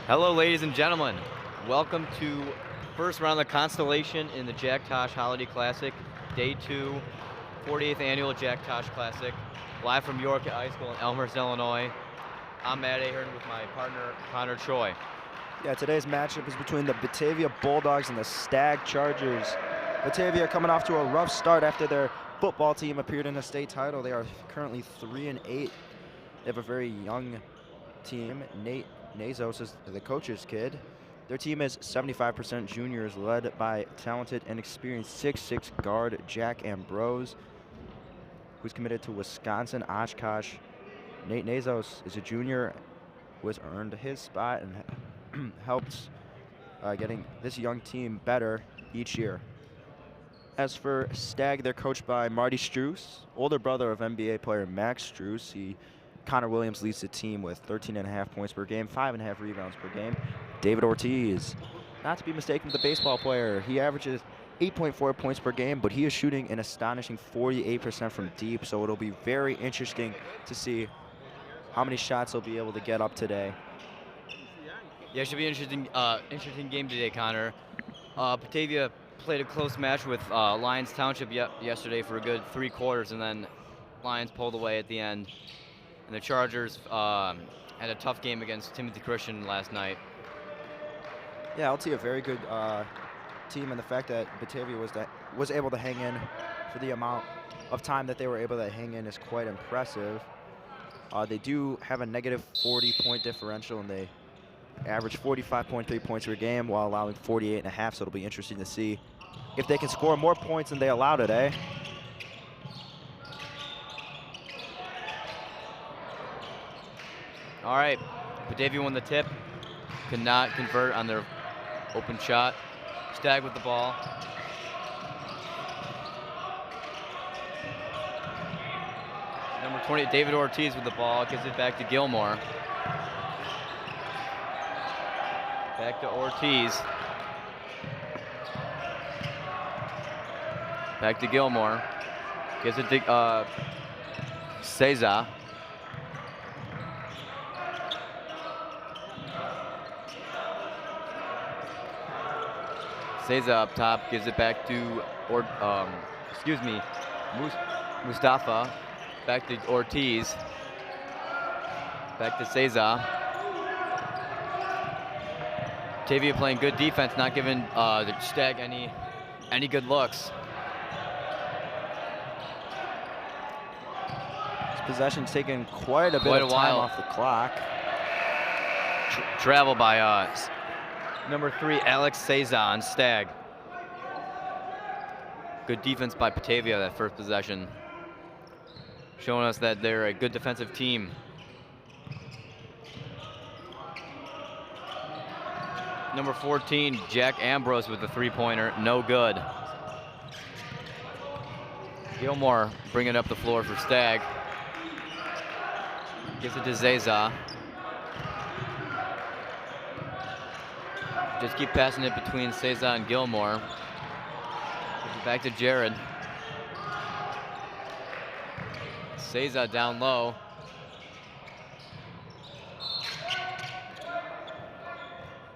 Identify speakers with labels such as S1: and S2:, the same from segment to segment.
S1: Hello, ladies and gentlemen. Welcome to first round of the Constellation in the Jack Tosh Holiday Classic, Day 2, 48th Annual Jack Tosh Classic, live from York High School in Elmhurst, Illinois. I'm Matt Ahern with my partner, Connor Troy.
S2: Yeah, today's matchup is between the Batavia Bulldogs and the Stagg Chargers. Batavia coming off to a rough start after their football team appeared in a state title. They are currently 3-8. They have a very young team. Nate Nazos is the coach's kid. Their team is 75% juniors, led by talented and experienced 6'6" guard Jack Ambrose, who's committed to Wisconsin Oshkosh. Nate Nazos is a junior who has earned his spot and helps getting this young team better each year. As for Stagg, they're coached by Marty Struess, older brother of NBA player Max Struess. Connor Williams leads the team with 13.5 points per game, 5.5 rebounds per game. David Ortiz, not to be mistaken with the baseball player, he averages 8.4 points per game, but he is shooting an astonishing 48% from deep, so it'll be very interesting to see how many shots he'll be able to get up today.
S1: Yeah, it should be an interesting game today, Connor. Batavia played a close match with Lyons Township yesterday for a good 3 quarters, and then Lyons pulled away at the end. And the Chargers had a tough game against Timothy Christian last night.
S2: Yeah, I'll see a very good team, and the fact that Batavia was able to hang in for the amount of time that they were able to hang in is quite impressive. They do have a negative 40-point differential, and they average 45.3 points per game while allowing 48.5, so it'll be interesting to see if they can score more points than they allow today.
S1: All right, Batavia won the tip. Could not convert on their open shot. Stagg with the ball. Number 20, David Ortiz with the ball. Gives it back to Gilmore. Back to Ortiz. Back to Gilmore. Gives it to Cesar. Cesar up top, gives it back to Mustafa. Back to Ortiz. Back to Cesar. Batavia playing good defense, not giving the Stagg any good looks.
S2: This possession's taken quite a bit of time off the clock.
S1: Travel by number 3, Alex Cesar on Stagg. Good defense by Batavia that first possession, showing us that they're a good defensive team. Number 14, Jack Ambrose with the 3-pointer, no good. Gilmore bringing up the floor for Stagg. Gives it to Cesar. Just keep passing it between Cesar and Gilmore. Gives it back to Jared. Cesar down low.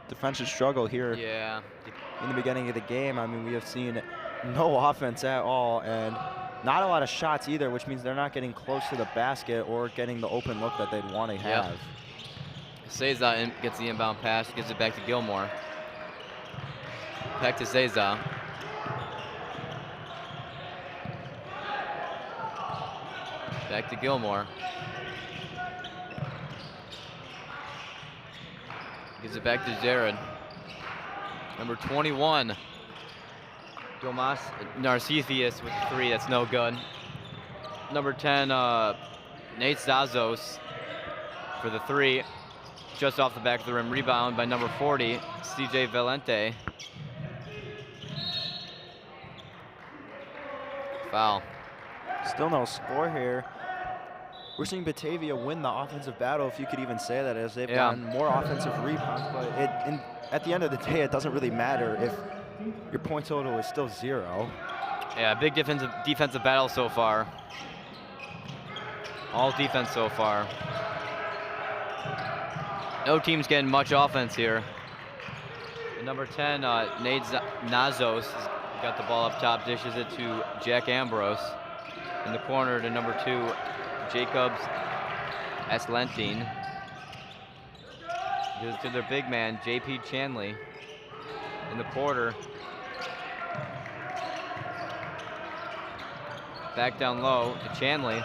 S2: Defensive struggle here.
S1: Yeah.
S2: In the beginning of the game, I mean, we have seen no offense at all and not a lot of shots either, which means they're not getting close to the basket or getting the open look that they'd want to have.
S1: Yep. Cesar gets the inbound pass, gives it back to Gilmore. Back to Cesar. Back to Gilmore. Gives it back to Jared. Number 21, Domas Narcisius with the 3, that's no good. Number 10, Nate Zazos for the 3, just off the back of the rim. Rebound by number 40, CJ Valente. Foul.
S2: Still no score here. We're seeing Batavia win the offensive battle, if you could even say that, as they've gotten more offensive rebounds. But at the end of the day, it doesn't really matter if your point total is still 0.
S1: Yeah, big defensive battle so far. All defense so far. No team's getting much offense here. The number 10, Nate Nazos, has got the ball up top, dishes it to Jack Ambrose. In the corner to number 2, Jacobs Eslentine. Gives it to their big man, JP Chanley. In the quarter. Back down low to Chanley.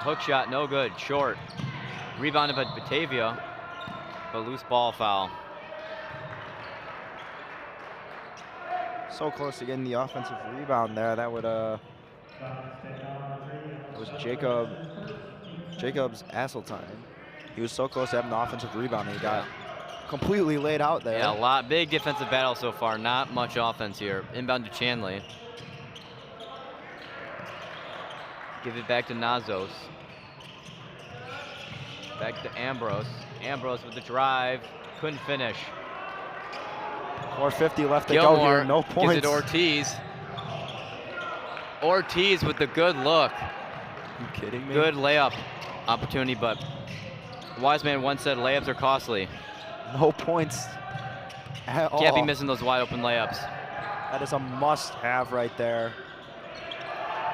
S1: Hook shot, no good, short. Rebounded by Batavia, but loose ball foul.
S2: So close to getting the offensive rebound there. That would it was Jacobs Asseltine. He was so close to having the offensive rebound, and he got completely laid out there.
S1: Yeah, big defensive battle so far. Not much offense here. Inbound to Chanley. Give it back to Nazos. Back to Ambrose. Ambrose with the drive. Couldn't finish.
S2: 4:50 left to go here. No points.
S1: Gives it Ortiz. Ortiz with the good look.
S2: Are you kidding me?
S1: Good layup opportunity, but Wise Man once said layups are costly.
S2: No points at all.
S1: Can't be missing those wide open layups.
S2: That is a must-have right there.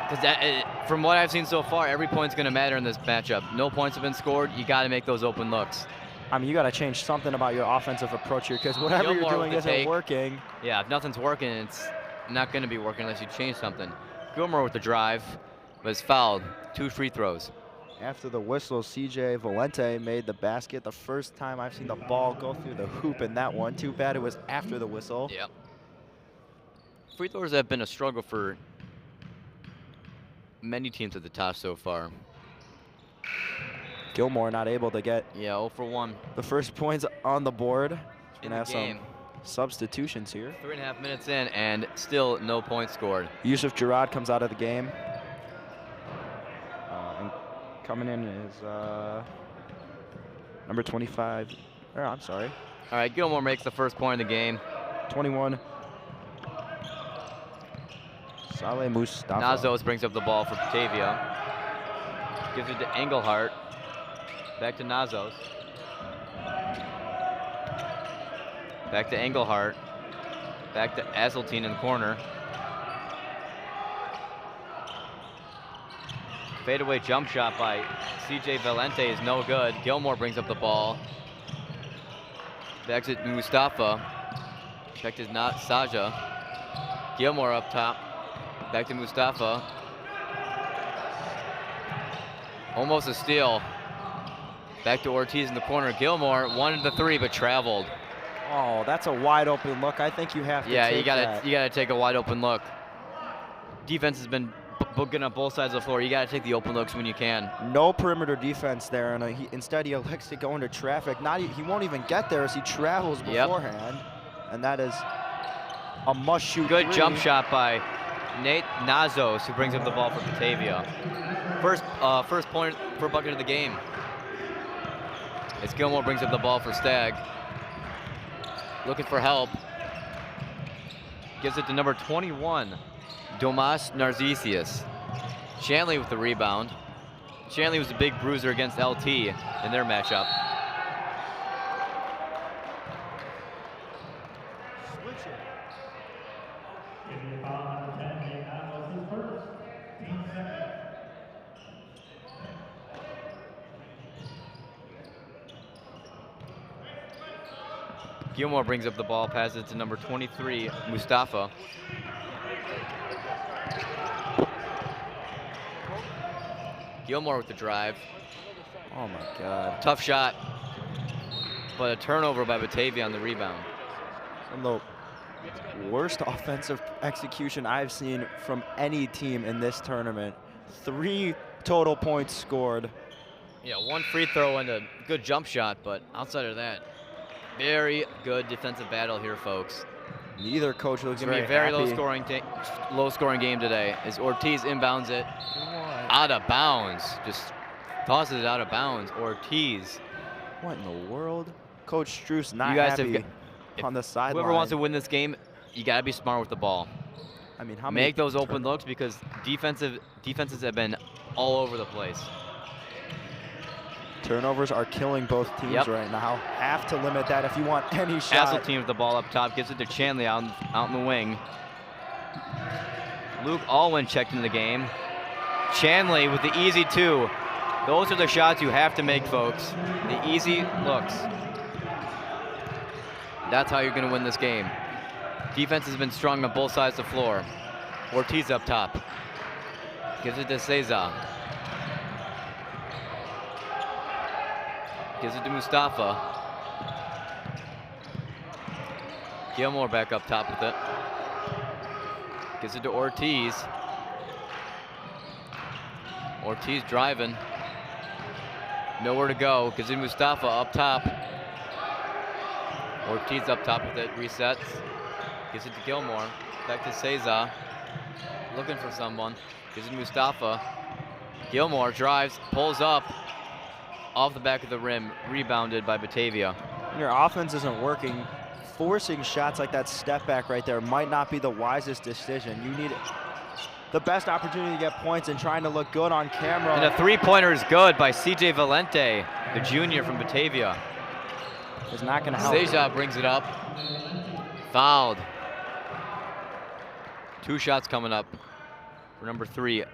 S1: Because from what I've seen so far, every point's going to matter in this matchup. No points have been scored. You got to make those open looks.
S2: I mean, you got to change something about your offensive approach here, because whatever you're doing isn't working.
S1: Yeah, if nothing's working, it's not going to be working unless you change something. Gilmore with the drive, but is fouled. 2 free throws.
S2: After the whistle, CJ Valente made the basket. The first time I've seen the ball go through the hoop in that one. Too bad it was after the whistle.
S1: Yep. Free throws have been a struggle for many teams at the top so far.
S2: Gilmore not able to get
S1: 0 for 1.
S2: The first points on the board.
S1: In
S2: gonna
S1: the
S2: have
S1: game.
S2: some substitutions here.
S1: 3.5 minutes in and still no points scored.
S2: Yusuf Gerard comes out of the game. And coming in is number 25. Oh, I'm sorry.
S1: All right, Gilmore makes the first point of the game.
S2: 21. Saleh Mustafa.
S1: Nazos brings up the ball for Batavia. Gives it to Engelhardt. Back to Nazos. Back to Engelhardt. Back to Asseltine in the corner. Fadeaway jump shot by CJ Valente is no good. Gilmore brings up the ball. Back to Mustafa. Back to Saja. Gilmore up top. Back to Mustafa. Almost a steal. Back to Ortiz in the corner. Gilmore wanted the 3 but traveled.
S2: Oh, that's a wide open look. I think you have to
S1: Yeah,
S2: take
S1: you gotta take a wide open look. Defense has been booking up both sides of the floor. You gotta take the open looks when you can.
S2: No perimeter defense there, and instead he elects to go into traffic. He won't even get there as he travels beforehand, and that is a must-shoot.
S1: Good
S2: 3.
S1: jump shot by Nate Nazos, who brings up the ball for Batavia. First point for bucket of the game. As Gilmore brings up the ball for Stagg. Looking for help. Gives it to number 21, Domas Narcisius. Chanley with the rebound. Chanley was a big bruiser against LT in their matchup. Gilmore brings up the ball, passes it to number 23, Mustafa. Gilmore with the drive.
S2: Oh my God.
S1: Tough shot, but a turnover by Batavia on the rebound.
S2: Some of the worst offensive execution I've seen from any team in this tournament. 3 total points scored.
S1: Yeah, 1 free throw and a good jump shot, but outside of that, very good defensive battle here, folks.
S2: Neither coach looks
S1: It's going to be a very low scoring game today as Ortiz inbounds it out of bounds. Just tosses it out of bounds. Ortiz.
S2: What in the world? Coach Struess not
S1: you guys
S2: happy on the sideline.
S1: Whoever wants to win this game, you got to be smart with the ball.
S2: I mean, how many
S1: make those open looks because defenses have been all over the place.
S2: Turnovers are killing both teams right now. Have to limit that if you want any shot.
S1: Hasseltine with the ball up top, gives it to Chanley out in the wing. Luke Alwyn checked in the game. Chanley with the easy 2. Those are the shots you have to make, folks. The easy looks. That's how you're going to win this game. Defense has been strong on both sides of the floor. Ortiz up top. Gives it to Cesar. Gives it to Mustafa. Gilmore back up top with it. Gives it to Ortiz. Ortiz driving. Nowhere to go. Gives it to Mustafa up top. Ortiz up top with it. Resets. Gives it to Gilmore. Back to Cesar. Looking for someone. Gives it to Mustafa. Gilmore drives. Pulls up. Off the back of the rim, rebounded by Batavia.
S2: Your offense isn't working. Forcing shots like that step back right there might not be the wisest decision. You need the best opportunity to get points and trying to look good on camera.
S1: And a 3-pointer is good by CJ Valente, the junior from Batavia.
S2: It's not going to help.
S1: Seja brings it up. Fouled. 2 shots coming up for number 3,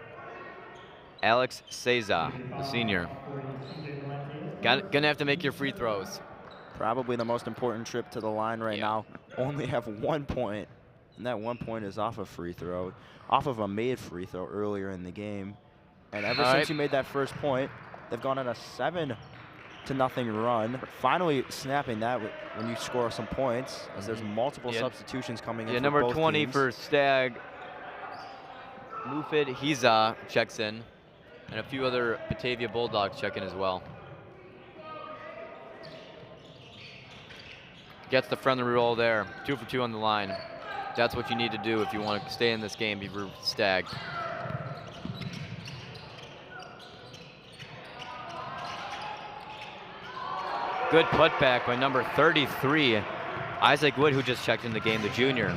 S1: Alex Cesar, the senior. Gonna have to make your free throws.
S2: Probably the most important trip to the line right now. Only have 1 point, and that 1 point is off a free throw, off of a made free throw earlier in the game. And ever since you made that first point, they've gone on a 7-0 run. Finally snapping that when you score some points, as there's multiple substitutions coming in.
S1: Yeah,
S2: for
S1: number
S2: both
S1: 20
S2: teams.
S1: for Stagg. Mufid Hiza checks in, and a few other Batavia Bulldogs check in as well. Gets the friendly roll there. 2 for 2 on the line. That's what you need to do if you want to stay in this game. You're Stagg. Good putback by number 33, Isaac Wood, who just checked in the game, the junior.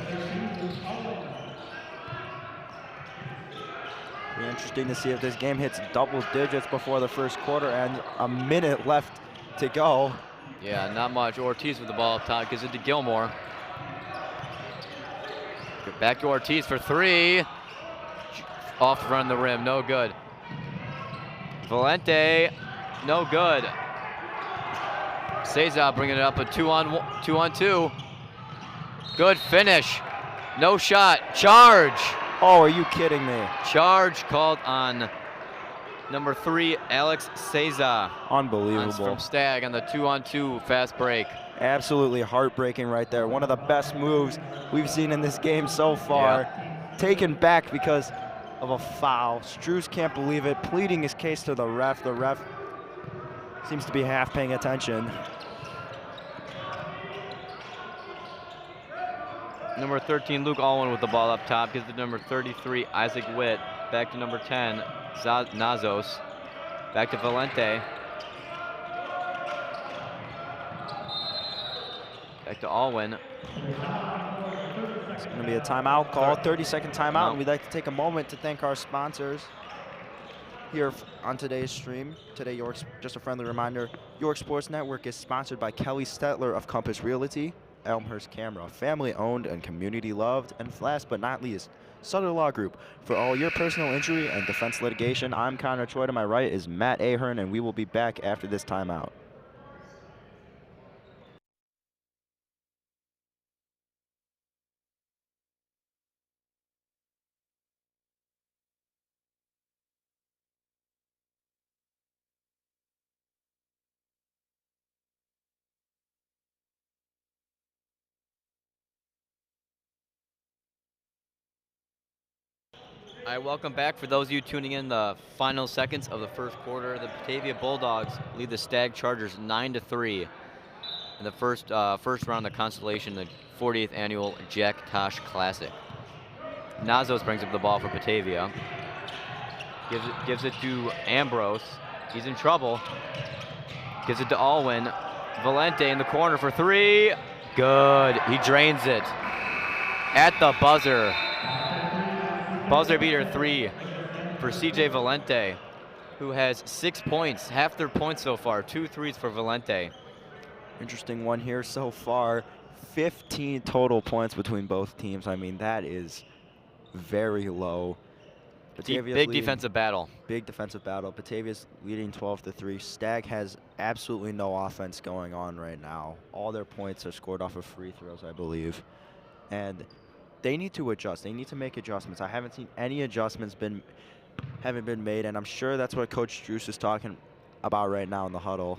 S2: Be interesting to see if this game hits double digits before the first quarter and a minute left to go.
S1: Yeah, not much. Ortiz with the ball up top, gives it to Gilmore. Back to Ortiz for 3. Off the front of the rim, no good. Valente, no good. Cesar bringing it up, a 2-on-2. Good finish. No shot. Charge.
S2: Oh, are you kidding me?
S1: Charge called on number 3, Alex Cesar.
S2: Unbelievable.
S1: From Stagg on the 2-on-2 fast break.
S2: Absolutely heartbreaking right there. One of the best moves we've seen in this game so far. Taken back because of a foul. Struz can't believe it, pleading his case to the ref. The ref seems to be half paying attention.
S1: Number 13, Luke Alwyn with the ball up top. Gives it to number 33, Isaac Witt. Back to number 10, Nazos. Back to Valente. Back to Alwyn.
S2: It's going to be a timeout call, 30-second timeout, and we'd like to take a moment to thank our sponsors here on today's stream. Today, just a friendly reminder, York Sports Network is sponsored by Kelly Stetler of Compass Realty, Elmhurst Camera, family owned and community loved, and last but not least, Sutter Law Group. For all your personal injury and defense litigation, I'm Connor Choi. To my right is Matt Ahern, and we will be back after this timeout.
S1: All right, welcome back. For those of you tuning in, the final seconds of the first quarter, the Batavia Bulldogs lead the Stagg Chargers 9-3 in the first round of the Constellation, the 40th annual Jack Tosh Classic. Nazos brings up the ball for Batavia. Gives it to Ambrose. He's in trouble. Gives it to Alwyn. Valente in the corner for 3. Good. He drains it at the buzzer. Buzzer beater 3 for CJ Valente. who has 6 points, half their points so far, 2 threes for Valente.
S2: Interesting one here so far. 15 total points between both teams. I mean, that is very low. Batavia's
S1: Big
S2: leading,
S1: defensive battle.
S2: Big defensive battle. Batavia's leading 12-3. Stagg has absolutely no offense going on right now. All their points are scored off of free throws, I believe. And they need to adjust. They need to make adjustments. I haven't seen any adjustments haven't been made, and I'm sure that's what Coach Drews is talking about right now in the huddle.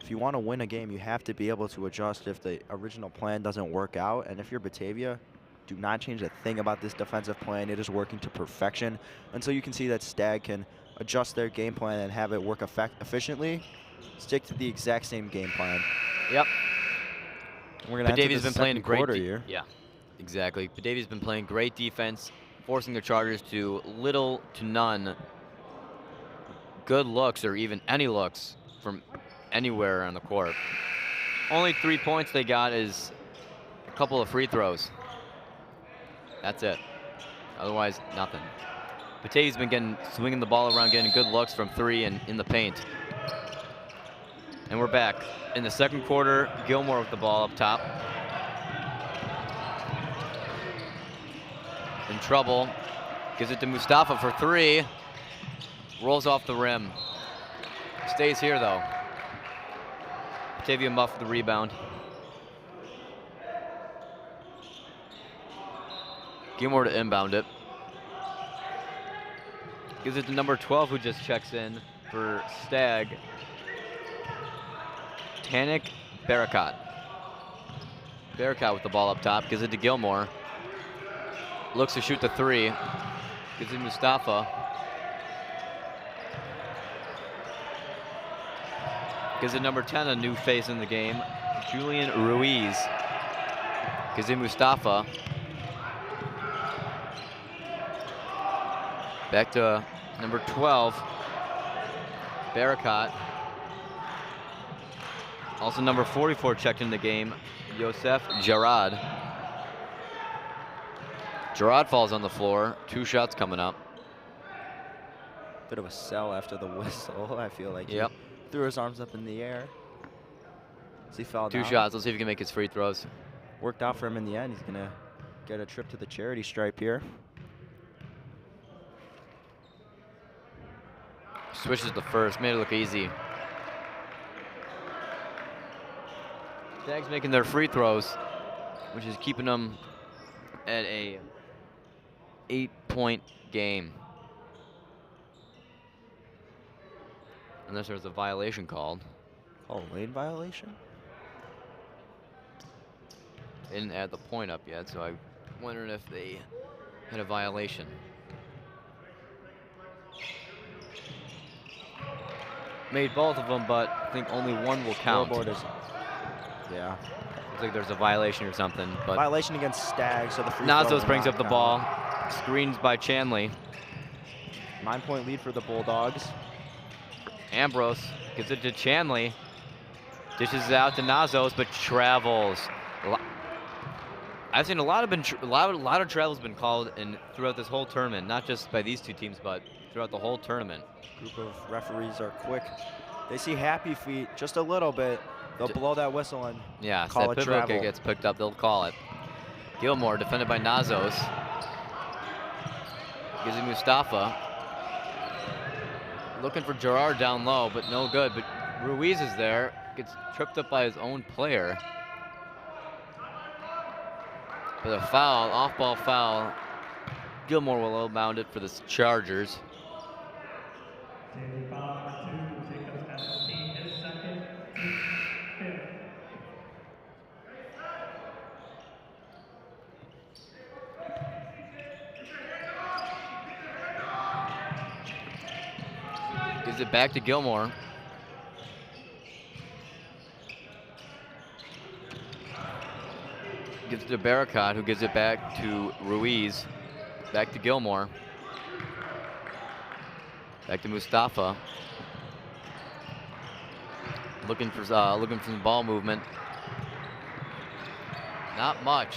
S2: If you want to win a game, you have to be able to adjust if the original plan doesn't work out. And if you're Batavia, do not change a thing about this defensive plan. It is working to perfection. Until you can see that Stagg can adjust their game plan and have it work efficiently, stick to the exact same game plan.
S1: Yep.
S2: And we're gonna
S1: Batavia's been playing great
S2: here.
S1: Yeah, exactly. Batavia's been playing great defense, forcing the Chargers to little to none good looks or even any looks from anywhere on the court. Only 3 points they got is a couple of free throws. That's it. Otherwise, nothing. Batavia's been swinging the ball around, getting good looks from 3 and in the paint. And we're back. In the second quarter, Gilmore with the ball up top. In trouble. Gives it to Mustafa for 3. Rolls off the rim. Stays here, though. Batavia muffed the rebound. Gilmore to inbound it. Gives it to number 12, who just checks in for Stagg. Tanik Barakat. Barakat with the ball up top. Gives it to Gilmore. Looks to shoot the 3. Gives it to Mustafa. Gives it number 10, a new face in the game, Julian Ruiz. Gives it Mustafa. Back to number 12, Barakat. Also number 44 checked in the game, Yosef Gerard. Gerard falls on the floor. 2 shots coming up.
S2: Bit of a sell after the whistle, I feel like.
S1: Yep.
S2: He threw his arms up in the air. As he fell
S1: 2
S2: down.
S1: shots. Let's see if he can make his free throws.
S2: Worked out for him in the end. He's going to get a trip to the charity stripe here.
S1: Switches the first. Made it look easy. Stagg's making their free throws, which is keeping them at a 8-point game. Unless there's a violation called.
S2: Oh, lane violation?
S1: They didn't add the point up yet, so I'm wondering if they had a violation. Made both of them, but I think only one will count.
S2: Scoreboard is, yeah.
S1: Looks like there's a violation or something. But
S2: violation against Stagg, so the free throw
S1: Nazos
S2: will
S1: brings
S2: not
S1: up the
S2: count.
S1: ball. Screens by Chanley.
S2: 9-point lead for the Bulldogs.
S1: Ambrose gives it to Chanley. Dishes it out to Nazos, but travels. I've seen a lot of travels been called throughout this whole tournament, not just by these 2 teams, but throughout the whole tournament.
S2: Group of referees are quick. They see Happy Feet just a little bit. They'll blow that whistle and call it
S1: that
S2: travel.
S1: kick gets picked up, they'll call it. Gilmore defended by Nazos. Gives it Mustafa. Looking for Gerard down low, but no good. But Ruiz is there. Gets tripped up by his own player. But a foul, off-ball foul. Gilmore will inbound it for the Chargers. Gives it back to Gilmore. Gives it to Barakat, who gives it back to Ruiz. Back to Gilmore. Back to Mustafa. Looking for some ball movement. Not much.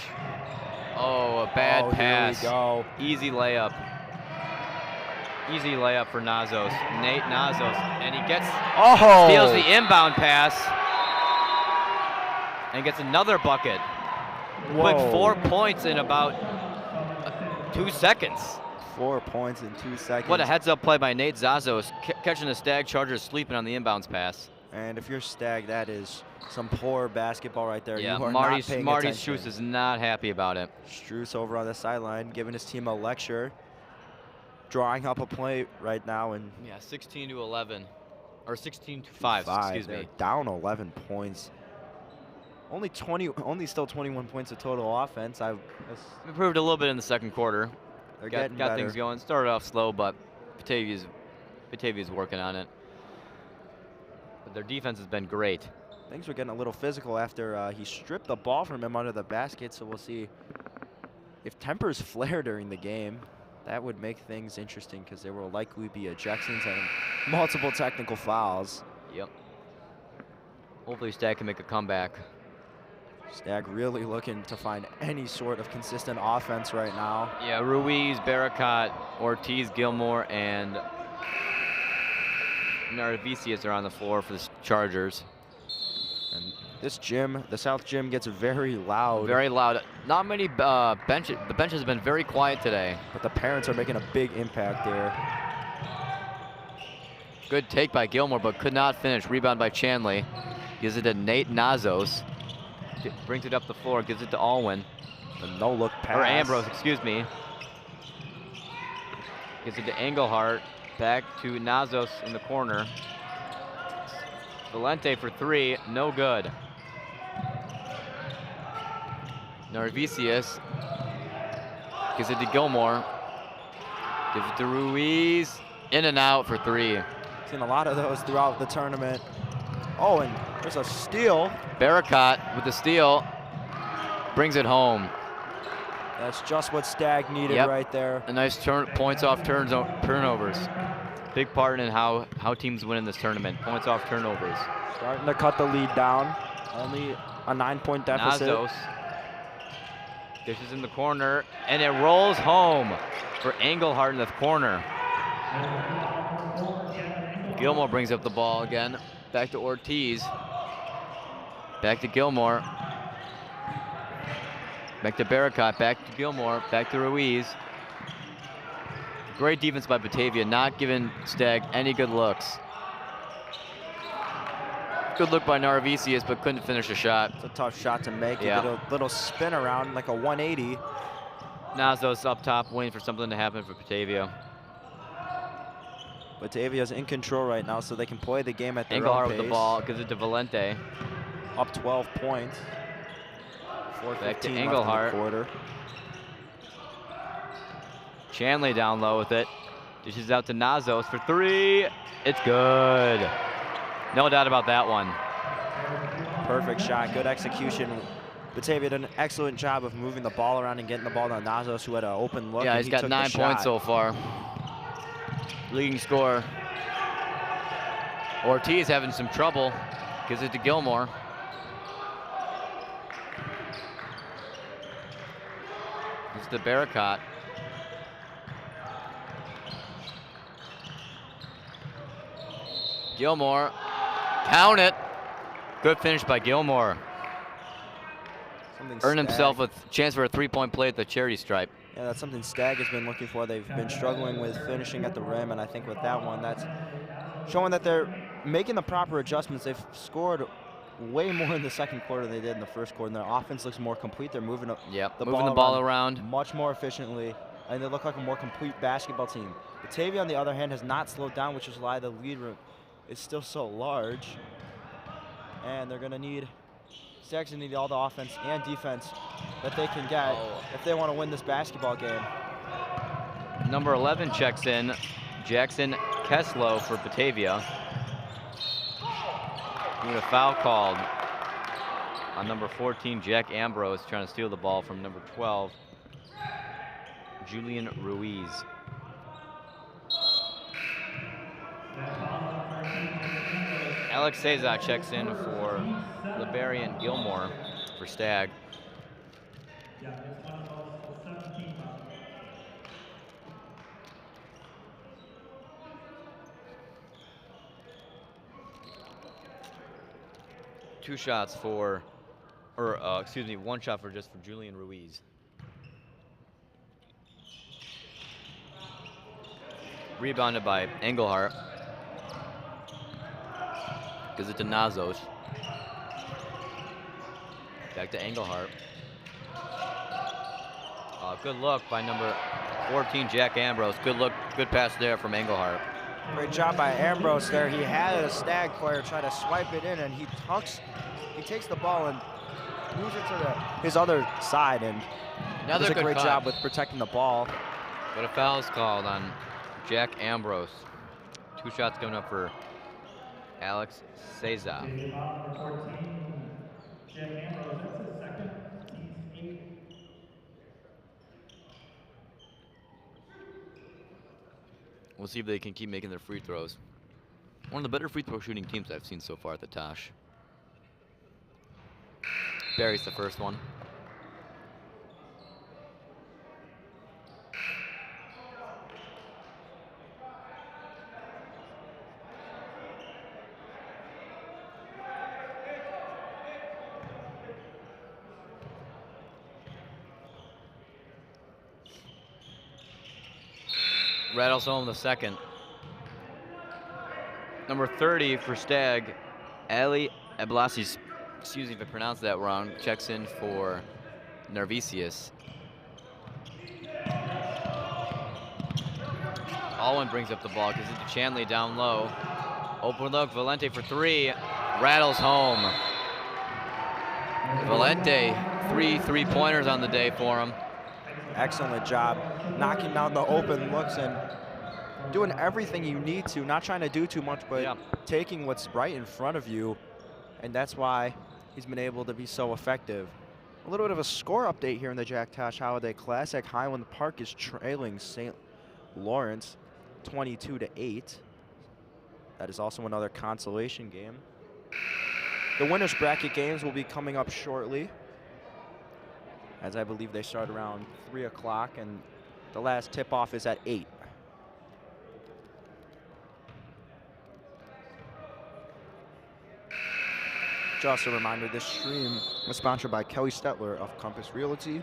S1: Oh, a bad pass.
S2: Here we go.
S1: Easy layup. Easy layup for Nazos. Nate Nazos, and he
S2: Oh!
S1: steals the inbound pass and gets another bucket. Quick
S2: Whoa.
S1: 4 points in about 2 seconds.
S2: 4 points in 2 seconds.
S1: What a heads-up play by Nate Nazos, catching the Stagg Chargers sleeping on the inbounds pass.
S2: And if you're Stagg, that is some poor basketball right there.
S1: Yeah,
S2: You are
S1: Marty
S2: not paying
S1: Struess
S2: attention.
S1: is not happy about it.
S2: Struess over on the sideline, giving his team a lecture, drawing up a play right now, and
S1: Yeah, 16 to 11, or 16 to 5. Excuse me.
S2: They're down 11 points. Only still 21 points of total offense.
S1: Improved a little bit in the second quarter.
S2: They're
S1: got
S2: getting better.
S1: things going. Started off slow, but Batavia's working on it. But their defense has been great.
S2: Things were getting a little physical after he stripped the ball from him under the basket, so we'll see if tempers flare during the game. That would make things interesting because there will likely be ejections and multiple technical fouls.
S1: Yep. Hopefully Stagg can make a comeback.
S2: Stagg really looking to find any sort of consistent offense right now.
S1: Yeah, Ruiz, Barricott, Ortiz, Gilmore, and Narvicius are on the floor for the Chargers.
S2: And this gym, the South Gym, gets very loud.
S1: Very loud. Not many benches. The benches have been very quiet today.
S2: But the parents are making a big impact there.
S1: Good take by Gilmore, but could not finish. Rebound by Chanley. Gives it to Nate Nazos. Brings it up the floor, gives it to Alwyn.
S2: A no-look pass.
S1: Or Ambrose, excuse me. Gives it to Engelhardt. Back to Nazos in the corner. Valente for 3, no good. Narvicius gives it to Gilmore. Gives it to Ruiz. In and out for 3.
S2: Seen a lot of those throughout the tournament. Oh, and there's a steal.
S1: Barricott with the steal. Brings it home.
S2: That's just what Stagg needed right there.
S1: A nice points off turnovers. Big part in how teams win in this tournament. Points off turnovers.
S2: Starting to cut the lead down. Only a 9-point deficit.
S1: Nazos dishes in the corner, and it rolls home for Engelhardt in the corner. Gilmore brings up the ball again. Back to Ortiz. Back to Gilmore. Back to Barricott. Back to Gilmore. Back to Ruiz. Great defense by Batavia, not giving Stagg any good looks. Good look by Narvicius, but couldn't finish a shot.
S2: It's a tough shot to make.
S1: Yeah.
S2: He did a little spin around, like a 180.
S1: Nazos up top, waiting for something to happen for Batavia.
S2: Batavia's in control right now, so they can play the game at their
S1: Engelhardt
S2: own pace.
S1: with the ball, gives it to Valente.
S2: Up 12 points.
S1: Back to
S2: 4:15
S1: Engelhardt.
S2: left in the quarter.
S1: Chanley down low with it. Dishes out to Nazos for 3. It's good. No doubt about that one.
S2: Perfect shot, good execution. Batavia did an excellent job of moving the ball around and getting the ball to Nazos, who had an open look.
S1: Yeah,
S2: and
S1: he's
S2: he
S1: got
S2: took
S1: 9
S2: the
S1: points
S2: shot.
S1: so far. Leading scorer. Ortiz having some trouble. Gives it to Gilmore. Gives it to Barricott. Gilmore, count it. Good finish by Gilmore. Earned himself a chance for a 3-point play at the charity stripe.
S2: Yeah, that's something Stagg has been looking for. They've been struggling with finishing at the rim, and I think with that one, that's showing that they're making the proper adjustments. They've scored way more in the second quarter than they did in the first quarter, and their offense looks more complete. They're moving
S1: the ball around
S2: much more efficiently, and they look like a more complete basketball team. Batavia, on the other hand, has not slowed down, which is why the lead is still so large. And they're going to need Stagg's going to need all the offense and defense that they can get if they want to win this basketball game.
S1: Number 11 checks in, Jackson Keslow for Batavia. With a foul called on number 14, Jack Ambrose, trying to steal the ball from number 12, Julian Ruiz. Alex Cezak checks in for Liberian Gilmore for Stagg. 2 shots for, or excuse me, 1 shot for just for Julian Ruiz. Rebounded by Engelhardt. Gives it to Nazos. Back to Engelhardt. Good look by number 14, Jack Ambrose. Good look, good pass there from Engelhardt.
S2: Great job by Ambrose there. He had a Stagg player try to swipe it in, and he takes the ball and moves it to his other side, and does a great job with protecting the ball.
S1: But a foul is called on Jack Ambrose. 2 shots coming up for Alex Cesar.
S3: Number 14, Jack Ambrose. That's his second. He's 8.
S1: We'll see if they can keep making their free throws. One of the better free throw shooting teams I've seen so far at the Tosh. Buries the first one. Rattles home the second. Number 30 for Stagg, Ali Ablasis, excuse me if I pronounced that wrong, checks in for Narvisius. Alwyn brings up the ball, gives it to Chanley down low. Open look, Valente for 3, rattles home. Valente, 3 3-pointers on the day for him.
S2: Excellent job knocking down the open looks and doing everything you need to, not trying to do too much, but taking what's right in front of you, and that's why he's been able to be so effective. A little bit of a score update here in the Jack Tosh Holiday Classic. Highland Park is trailing St. Lawrence 22-8. That is also another consolation game. The winners bracket games will be coming up shortly, as I believe they start around 3 o'clock, and the last tip-off is at 8. Just a reminder, this stream is sponsored by Kelly Stetler of Compass Realty,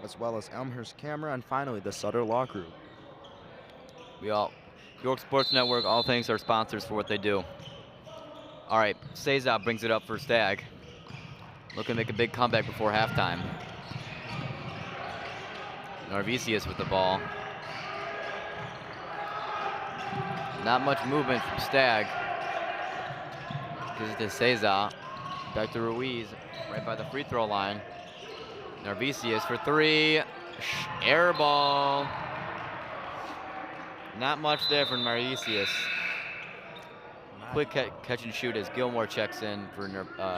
S2: as well as Elmhurst Camera, and finally the Sutter Law Group.
S1: York Sports Network, all thanks our sponsors for what they do. All right, Cesar brings it up for Stagg. Looking to make a big comeback before halftime. Narvisius with the ball. Not much movement from Stagg. Gives it to Cesar. Back to Ruiz, right by the free throw line. Narvisius for 3. Air ball. Not much there for Narvisius. Quick catch and shoot as Gilmore checks in for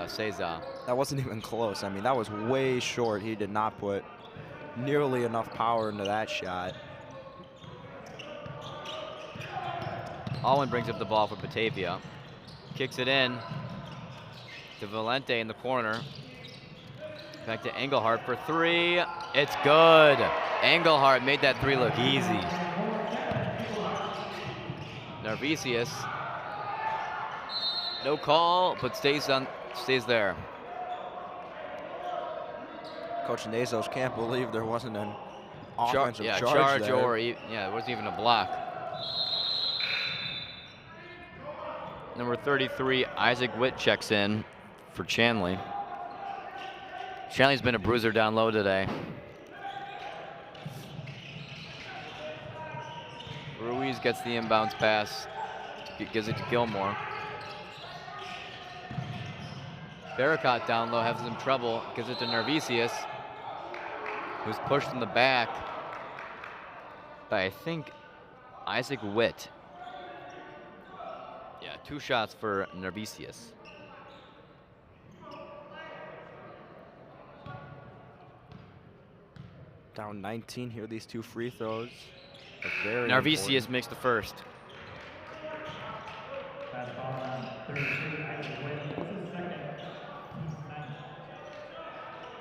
S1: Cesar.
S2: That wasn't even close. I mean, that was way short. He did not put nearly enough power into that shot.
S1: Alwyn brings up the ball for Batavia. Kicks it in to Valente in the corner. Back to Engelhardt for 3. It's good. Engelhardt made that 3 look easy. Narvisius. No call, but stays there.
S2: Coach Nazos can't believe there wasn't an offensive
S1: charge
S2: there.
S1: or it wasn't even a block. Number 33, Isaac Witt checks in for Chanley. Chanley's been a bruiser down low today. Ruiz gets the inbounds pass, gives it to Gilmore. Barricott down low has some trouble, gives it to Narvisius, who's pushed in the back by, I think, Isaac Witt. Yeah, 2 shots for Narvisius.
S2: Down 19 here, these 2 free throws.
S1: Narvisius makes the first.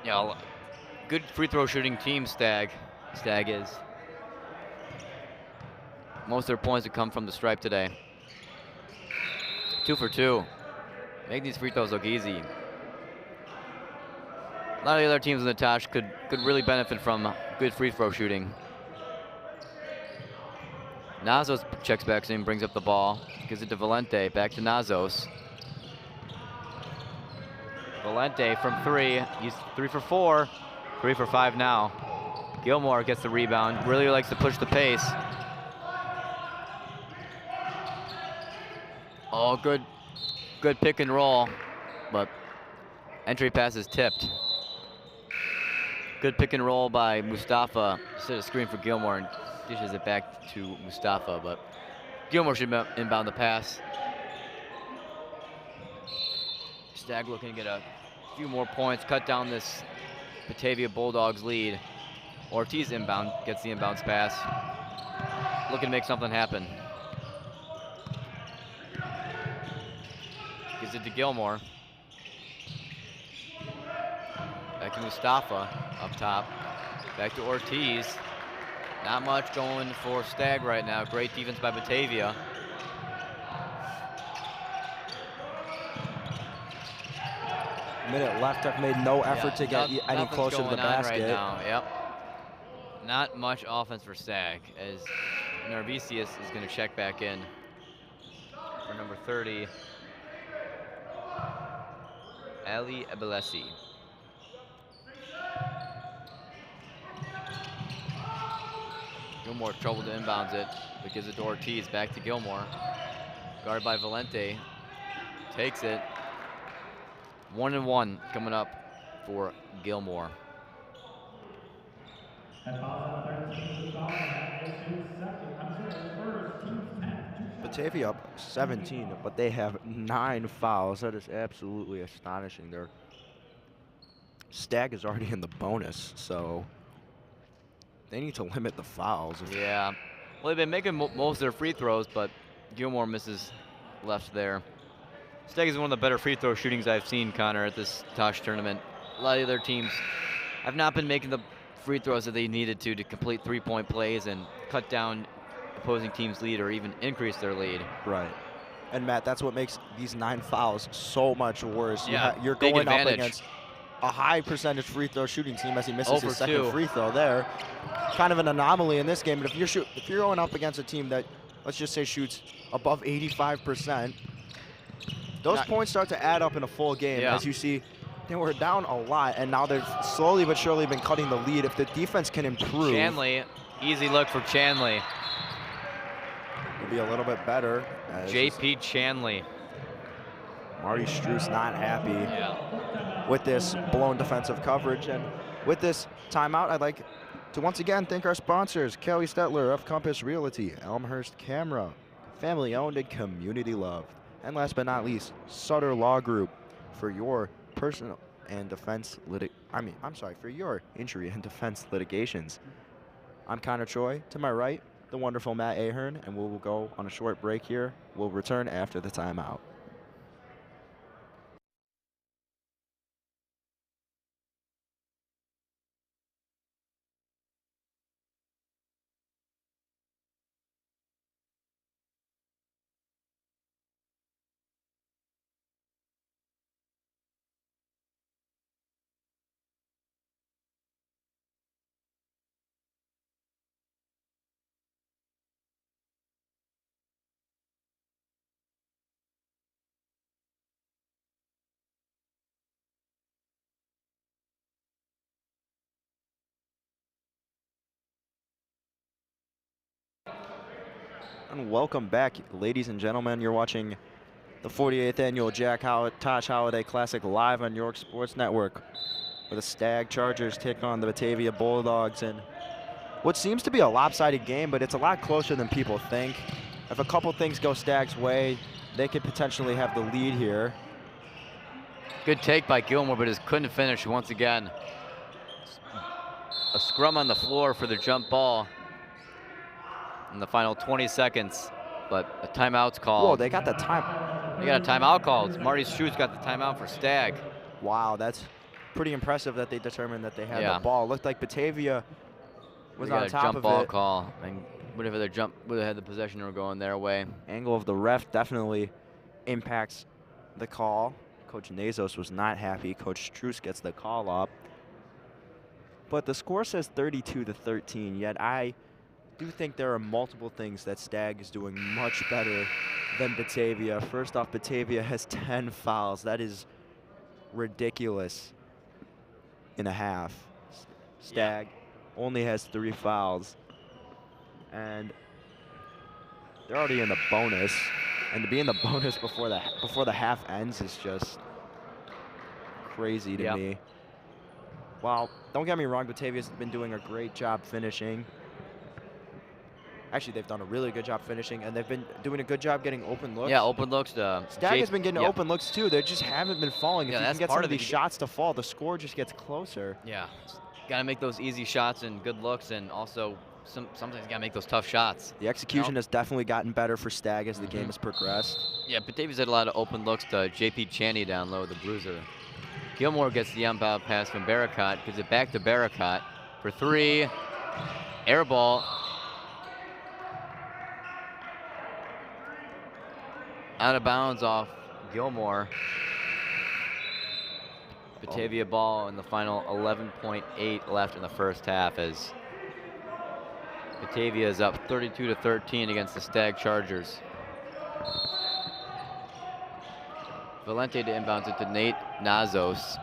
S1: Yeah, good free throw shooting team, Stagg is. Most of their points have come from the stripe today. 2 for 2. Make these free throws look easy. A lot of the other teams in the Tosh could really benefit from good free throw shooting. Nazos checks back in, brings up the ball, gives it to Valente, back to Nazos. Valente from 3, he's 3 for 4, 3 for 5 now. Gilmore gets the rebound, really likes to push the pace. Oh, good pick and roll, but entry pass is tipped. Good pick and roll by Mustafa. Set a screen for Gilmore and dishes it back to Mustafa, but Gilmore should inbound the pass. Stagg looking to get a few more points, cut down this Batavia Bulldogs lead. Ortiz inbound, gets the inbounds pass. Looking to make something happen. Gives it to Gilmore. Back to Mustafa up top. Back to Ortiz. Not much going for Stagg right now. Great defense by Batavia.
S2: Minute left. I've made no effort to get any closer to the basket.
S1: Right now. Yep. Not much offense for Stagg, as Narvisius is going to check back in for number 30, Ali Abelesi. Gilmore trouble to inbounds it, but gives it to Ortiz, back to Gilmore. Guarded by Valente, takes it. 1-1 coming up for Gilmore.
S2: Batavia up 17, but they have 9 fouls. That is absolutely astonishing. Their Stagg is already in the bonus, so they need to limit the fouls.
S1: Yeah. Well, they've been making most of their free throws, but Gilmore misses left there. Stagg is one of the better free throw shootings I've seen, Connor, at this Tosh tournament. A lot of the other teams have not been making the free throws that they needed to complete three-point plays and cut down opposing teams' lead or even increase their lead.
S2: Right. And Matt, that's what makes these 9 fouls so much worse.
S1: Yeah,
S2: you're going up against a high percentage free throw shooting team as he misses his second free throw there. Kind of an anomaly in this game, but if you're going up against a team that, let's just say, shoots above 85%, those points start to add up in a full game. As you see, they were down a lot, and now they've slowly but surely been cutting the lead. If the defense can improve.
S1: Chanley, easy look for Chanley.
S2: It'll be a little bit better.
S1: JP Chanley.
S2: Marty Struess not happy with this blown defensive coverage. And with this timeout, I'd like to once again thank our sponsors, Kelly Stetler of Compass Realty, Elmhurst Camera, family owned and community loved. And last but not least, Sutter Law Group for your personal and defense for your injury and defense litigations. I'm Connor Choi. To my right, the wonderful Matt Ahern, and we'll go on a short break here. We'll return after the timeout. And welcome back, ladies and gentlemen. You're watching the 48th annual Tosh Holiday Classic live on New York Sports Network, where the Stagg Chargers take on the Batavia Bulldogs in what seems to be a lopsided game, but it's a lot closer than people think. If a couple things go Stagg's way, they could potentially have the lead here.
S1: Good take by Gilmore, but just couldn't finish once again. A scrum on the floor for the jump ball in the final 20 seconds, but a timeout's called.
S2: Whoa, they got the time.
S1: They got a timeout called. Marty Struess got the timeout for Stagg.
S2: Wow, that's pretty impressive that they determined that they had the ball. Looked like Batavia was on top of it.
S1: Jump ball call, and would have had the possession or going their way.
S2: Angle of the ref definitely impacts the call. Coach Nazos was not happy. Coach Struess gets the call up. But the score says 32-13, yet I do think there are multiple things that Stagg is doing much better than Batavia. First off, Batavia has 10 fouls. That is ridiculous in a half. Stagg only has 3 fouls. And they're already in the bonus. And to be in the bonus before the half ends is just crazy to me. Well, don't get me wrong, Batavia's been doing a great job finishing. Actually, they've done a really good job finishing, and they've been doing a good job getting open looks.
S1: Yeah, open looks.
S2: Stagg has been getting open looks too. They just haven't been falling.
S1: Yeah,
S2: if you
S1: that's
S2: can get
S1: part
S2: some
S1: of
S2: of these
S1: it.
S2: shots to fall, the score just gets closer.
S1: Yeah, got to make those easy shots and good looks, and also sometimes you got to make those tough shots.
S2: The execution has definitely gotten better for Stagg as the game has progressed.
S1: Yeah, Batavia's had a lot of open looks to JP Chaney down low, the bruiser. Gilmore gets the inbound pass from Barricott, gives it back to Barricott for 3. Air ball. Out of bounds off Gilmore. Batavia ball in the final 11.8 left in the first half as Batavia is up 32-13 against the Stagg Chargers. Valente to inbounds it to Nate Nazos.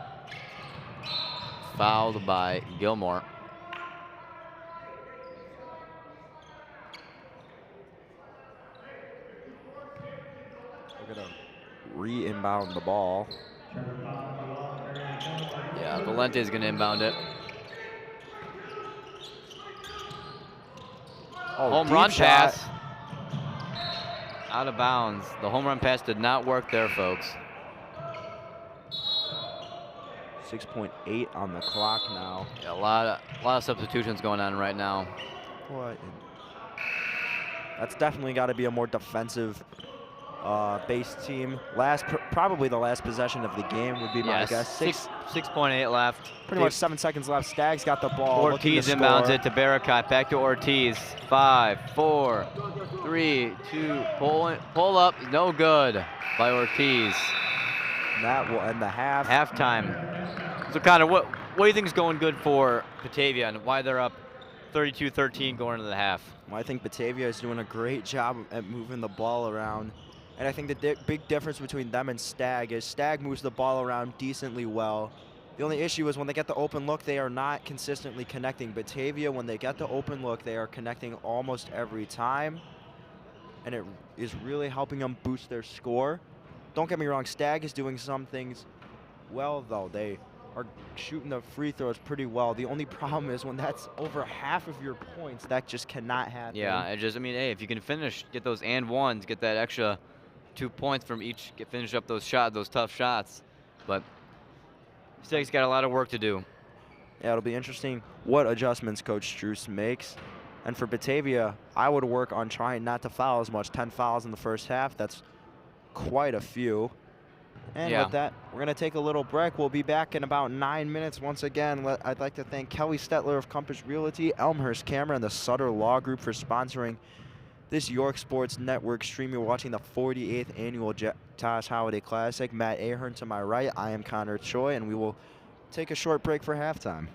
S1: Fouled by Gilmore.
S2: We're going to re-inbound the ball.
S1: Yeah, Valente is going to inbound it. Home run pass. Out of bounds. The home run pass did not work there, folks.
S2: 6.8 on the clock now.
S1: Yeah, a lot of substitutions going on right now.
S2: What? That's definitely got to be a more defensive base team. Probably the last possession of the game would be my guess.
S1: 6.8 left.
S2: Pretty much 7 seconds left. Stagg's got the ball.
S1: Ortiz inbounds it to Barricott. Back to Ortiz. 5, 4, 3, 2. Pull up. No good by Ortiz.
S2: That will end the half.
S1: Halftime. So, Connor, what do you think is going good for Batavia and why they're up 32-13 going into the half?
S2: Well, I think Batavia is doing a great job at moving the ball around. And I think the big difference between them and Stagg is Stagg moves the ball around decently well. The only issue is when they get the open look, they are not consistently connecting. Batavia, when they get the open look, they are connecting almost every time. And it is really helping them boost their score. Don't get me wrong, Stagg is doing some things well, though. They are shooting the free throws pretty well. The only problem is when that's over half of your points, that just cannot happen.
S1: Yeah, I mean, hey, if you can get those and ones, get that extra 2 points from each, finish up those tough shots. But Stagg's got a lot of work to do.
S2: Yeah, it'll be interesting what adjustments Coach Struess makes. And for Batavia, I would work on trying not to foul as much. 10 fouls in the first half, that's quite a few. And with that, we're going to take a little break. We'll be back in about 9 minutes. Once again, I'd like to thank Kelly Stetler of Compass Realty, Elmhurst Camera, and the Sutter Law Group for sponsoring this York Sports Network stream. You're watching the 48th Annual Tosh Holiday Classic. Matt Ahern to my right. I am Connor Choi, and we will take a short break for halftime.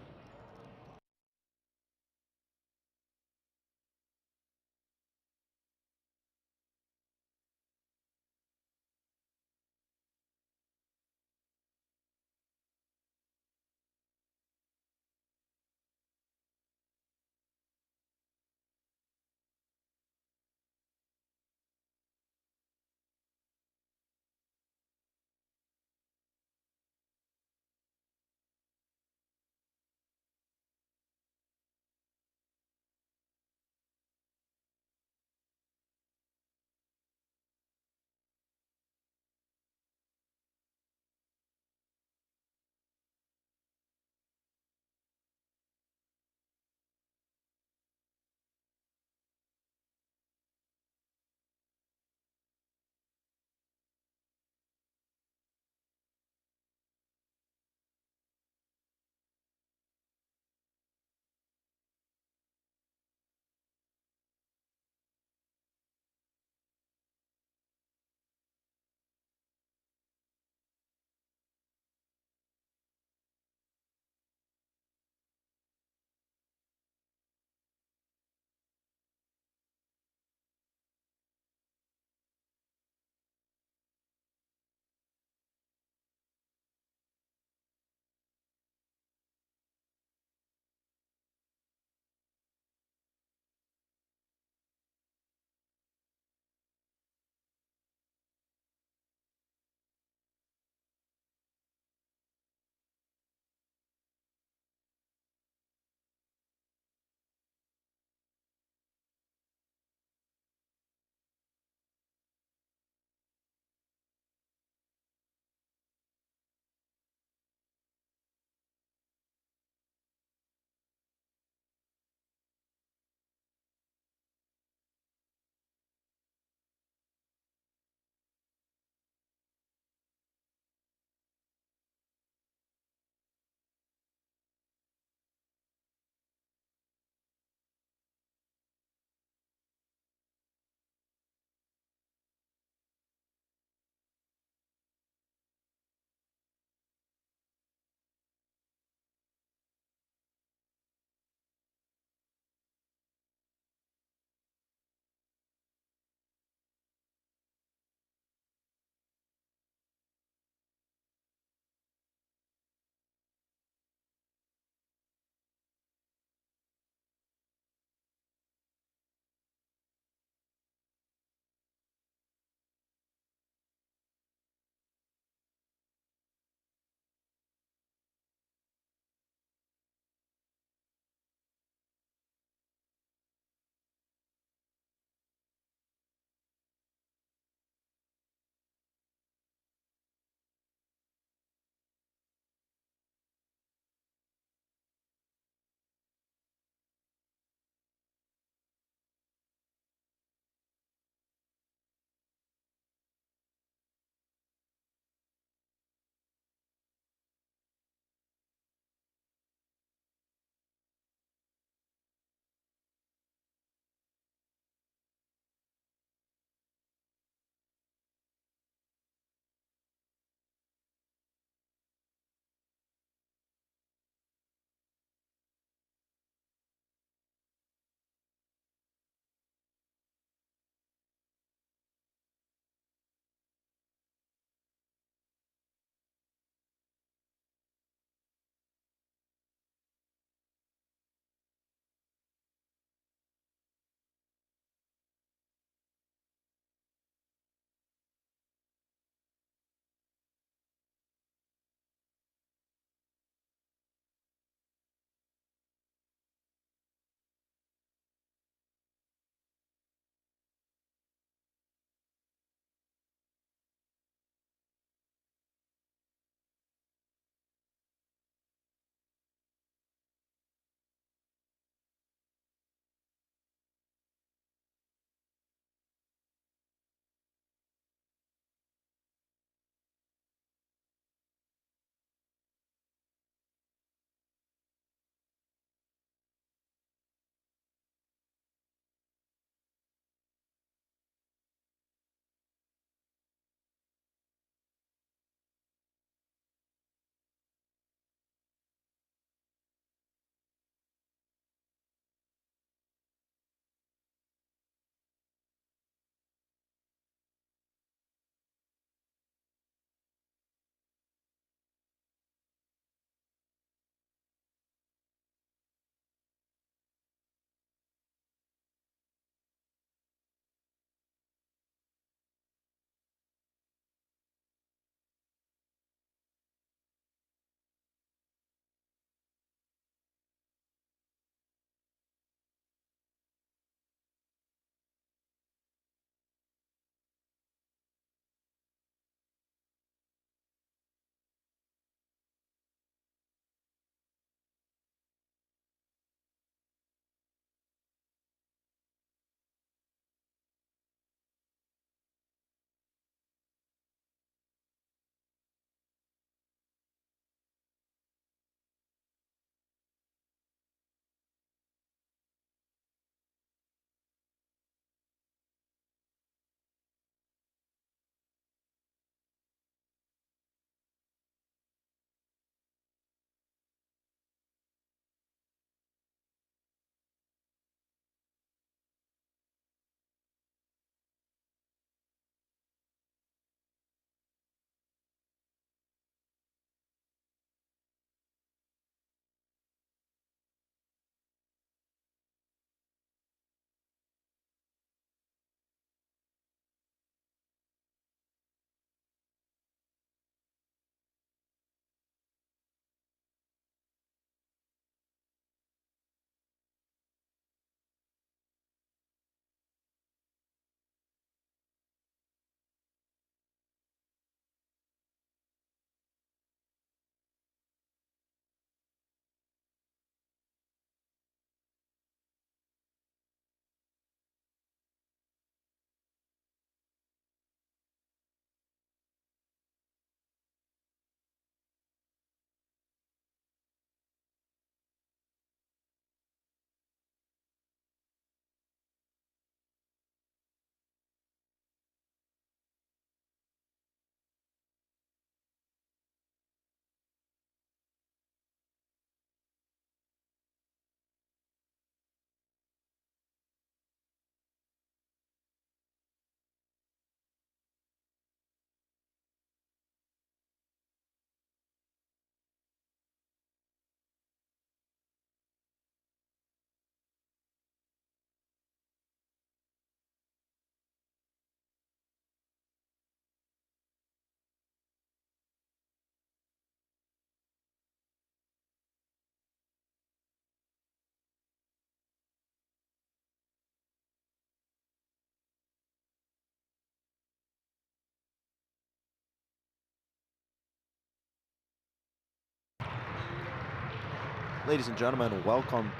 S2: Ladies and gentlemen, welcome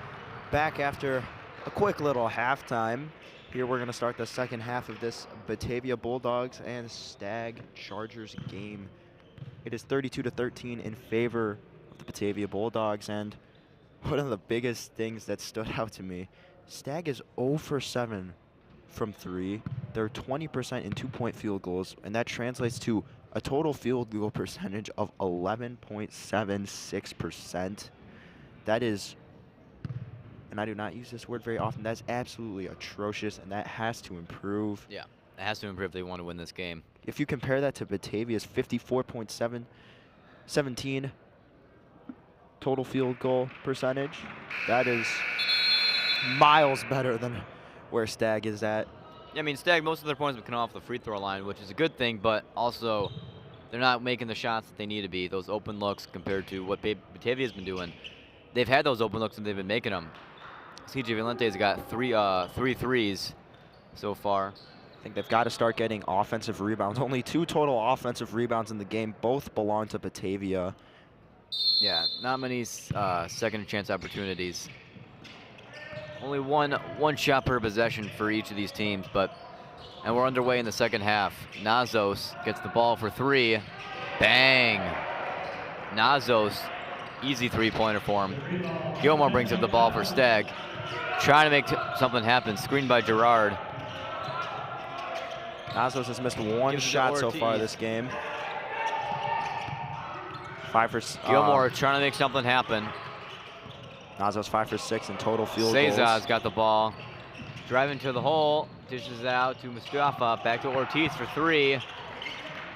S2: back after a quick little halftime. Here we're going to start the second half of this Batavia Bulldogs and Stagg Chargers game. It is 32-13 in favor of the Batavia Bulldogs, and one of the biggest things that stood out to me, Stagg is 0 for 7 from 3. They're 20% in 2-point field goals, and that translates to a total field goal percentage of 11.76%. That is, and I do not use this word very often, that's absolutely atrocious, and that has to improve.
S1: Yeah, it has to improve if they want to win this game.
S2: If you compare that to Batavia's 54.17 total field goal percentage, that is miles better than where Stagg is at.
S1: Yeah, I mean, Stagg, most of their points have come off the free throw line, which is a good thing, but also they're not making the shots that they need to be, those open looks compared to what Batavia's been doing. They've had those open looks and they've been making them. CJ Valente's got three threes so far.
S2: I think they've got to start getting offensive rebounds. Only 2 total offensive rebounds in the game. Both belong to Batavia.
S1: Yeah, not many second chance opportunities. Only one shot per possession for each of these teams, and we're underway in the second half. Nazos gets the ball for 3. Bang! Nazos, easy three-pointer for him. Gilmore brings up the ball for Stagg. Trying to make something happen, screened by Gerard.
S2: Nazos has missed 1 shot so far this game. 5 for
S1: Gilmore trying to make something happen.
S2: Nazos 5 for 6 in total field goals.
S1: Cesar's got the ball. Driving to the hole, dishes it out to Mustafa. Back to Ortiz for 3.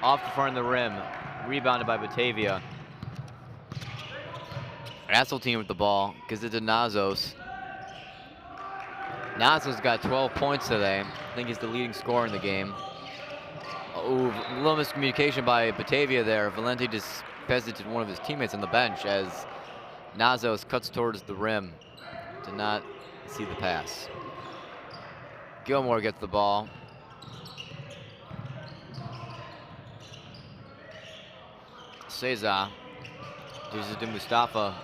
S1: Off the front of the rim. Rebounded by Batavia. Hasseltine with the ball, gives it to Nazos. Nazos got 12 points today. I think he's the leading scorer in the game. Ooh, a little miscommunication by Batavia there. Valente just passed it to one of his teammates on the bench as Nazos cuts towards the rim. Did not see the pass. Gilmore gets the ball. Cesar gives it to Mustafa.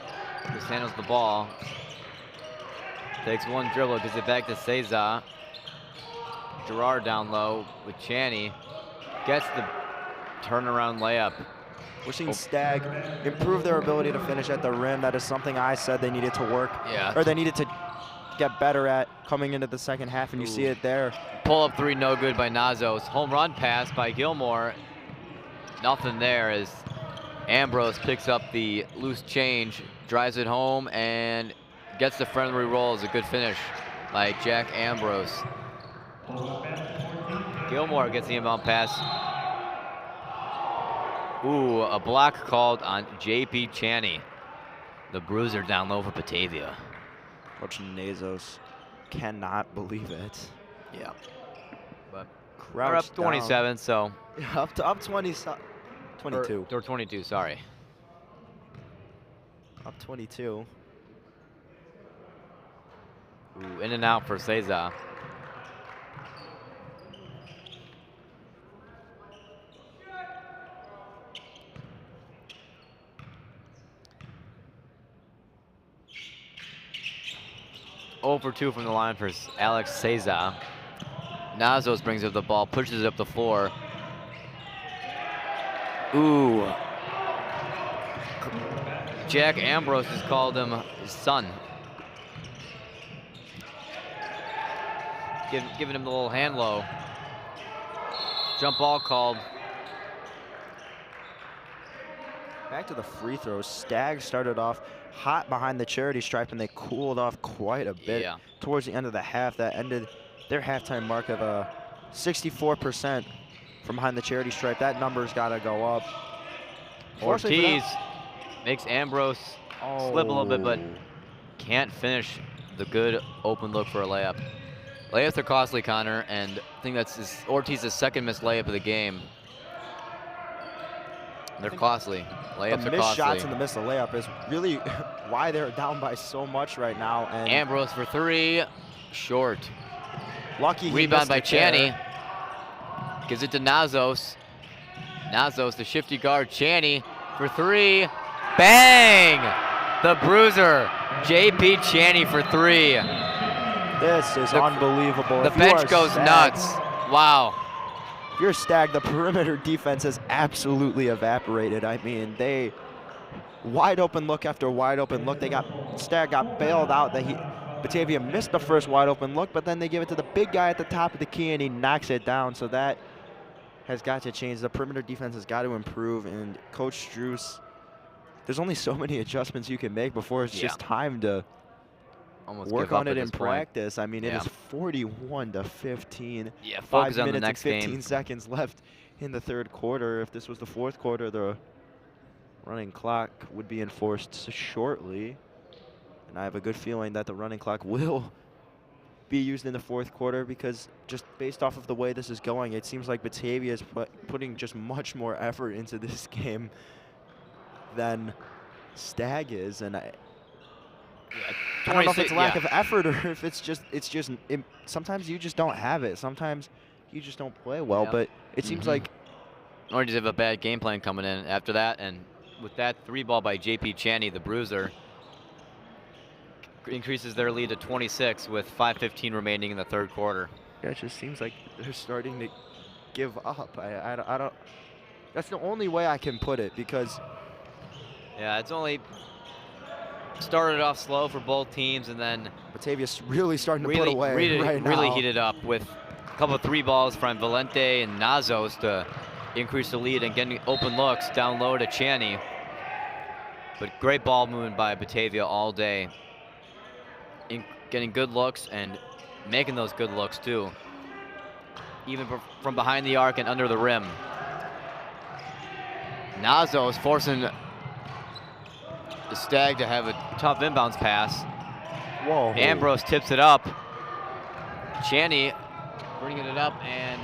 S1: Just handles the ball. Takes one dribble, gives it back to Cesar. Gerard down low with Chaney. Gets the turnaround layup.
S2: We're seeing Stagg improve their ability to finish at the rim. That is something I said they needed to work, or they needed to get better at coming into the second half, and you see it there.
S1: Pull up 3, no good by Nazos. Home run pass by Gilmore. Nothing there as Ambrose picks up the loose change, drives it home, and gets the friendly roll. Is a good finish by Jack Ambrose. Gilmore gets the inbound pass. Ooh, a block called on J.P. Chaney. The bruiser down low for Batavia.
S2: Coach Nazos cannot believe it.
S1: Yeah. But
S2: Crouch
S1: we're up 27,
S2: down.
S1: so.
S2: Up 22.
S1: Or 22, sorry.
S2: Up 22.
S1: Ooh, in and out for Cesar. For 2 from the line for Alex Cesar. Nazos brings up the ball, pushes it up the floor. Ooh. Jack Ambrose has called him his son. Giving him the little hand low. Jump ball called.
S2: Back to the free throws. Stagg started off hot behind the charity stripe, and they cooled off quite a bit towards the end of the half. That ended their halftime mark of 64% from behind the charity stripe. That number's got to go up.
S1: Ortiz makes Ambrose slip a little bit, but can't finish the good open look for a layup. Layups are costly, Connor, and I think that's Ortiz's second missed layup of the game. They're costly. Layups are costly.
S2: The missed shots and the missed layup is really why they're down by so much right now. And
S1: Ambrose for 3, short.
S2: Lucky
S1: rebound by Chaney. Gives it to Nazos. Nazos, the shifty guard. Chaney for 3. Bang! The bruiser, J.P. Chaney for 3.
S2: This is unbelievable.
S1: The
S2: If you are
S1: bench goes
S2: Stagg-
S1: nuts. Wow.
S2: If you're Stagg, the perimeter defense has absolutely evaporated. I mean, they wide open look after wide open look. Stagg got bailed out. Batavia missed the first wide open look, but then they give it to the big guy at the top of the key, and he knocks it down. So that has got to change. The perimeter defense has got to improve, and Coach Struess, there's only so many adjustments you can make before it's just time to
S1: almost
S2: work
S1: give up
S2: on it
S1: at
S2: in
S1: this point.
S2: practice. I mean, it is 41-15.
S1: Yeah,
S2: 5
S1: focus on the
S2: minutes
S1: next
S2: and 15
S1: game.
S2: seconds left in the third quarter. If this was the fourth quarter, the running clock would be enforced shortly. And I have a good feeling that the running clock will be used in the fourth quarter, because just based off of the way this is going, it seems like Batavia is putting just much more effort into this game than Stagg is. And I don't know if it's lack of effort or if sometimes you just don't have it. Sometimes you just don't play well, but it seems like.
S1: Or you just have a bad game plan coming in after that. And with that 3 ball by J.P. Chaney, the bruiser, increases their lead to 26 with 5:15 remaining in the third quarter.
S2: Yeah, it just seems like they're starting to give up. I don't. That's the only way I can put it, because.
S1: Yeah, it's only started off slow for both teams, and then
S2: Batavia's really starting to put away right now.
S1: Really heated up with a couple of 3 balls from Valente and Nazos to increase the lead and getting open looks down low to Chaney. But great ball movement by Batavia all day. Getting good looks and making those good looks too. Even from behind the arc and under the rim. Nazos forcing the Stagg to have a tough inbounds pass.
S2: Whoa.
S1: Ambrose tips it up. Chaney bringing it up, and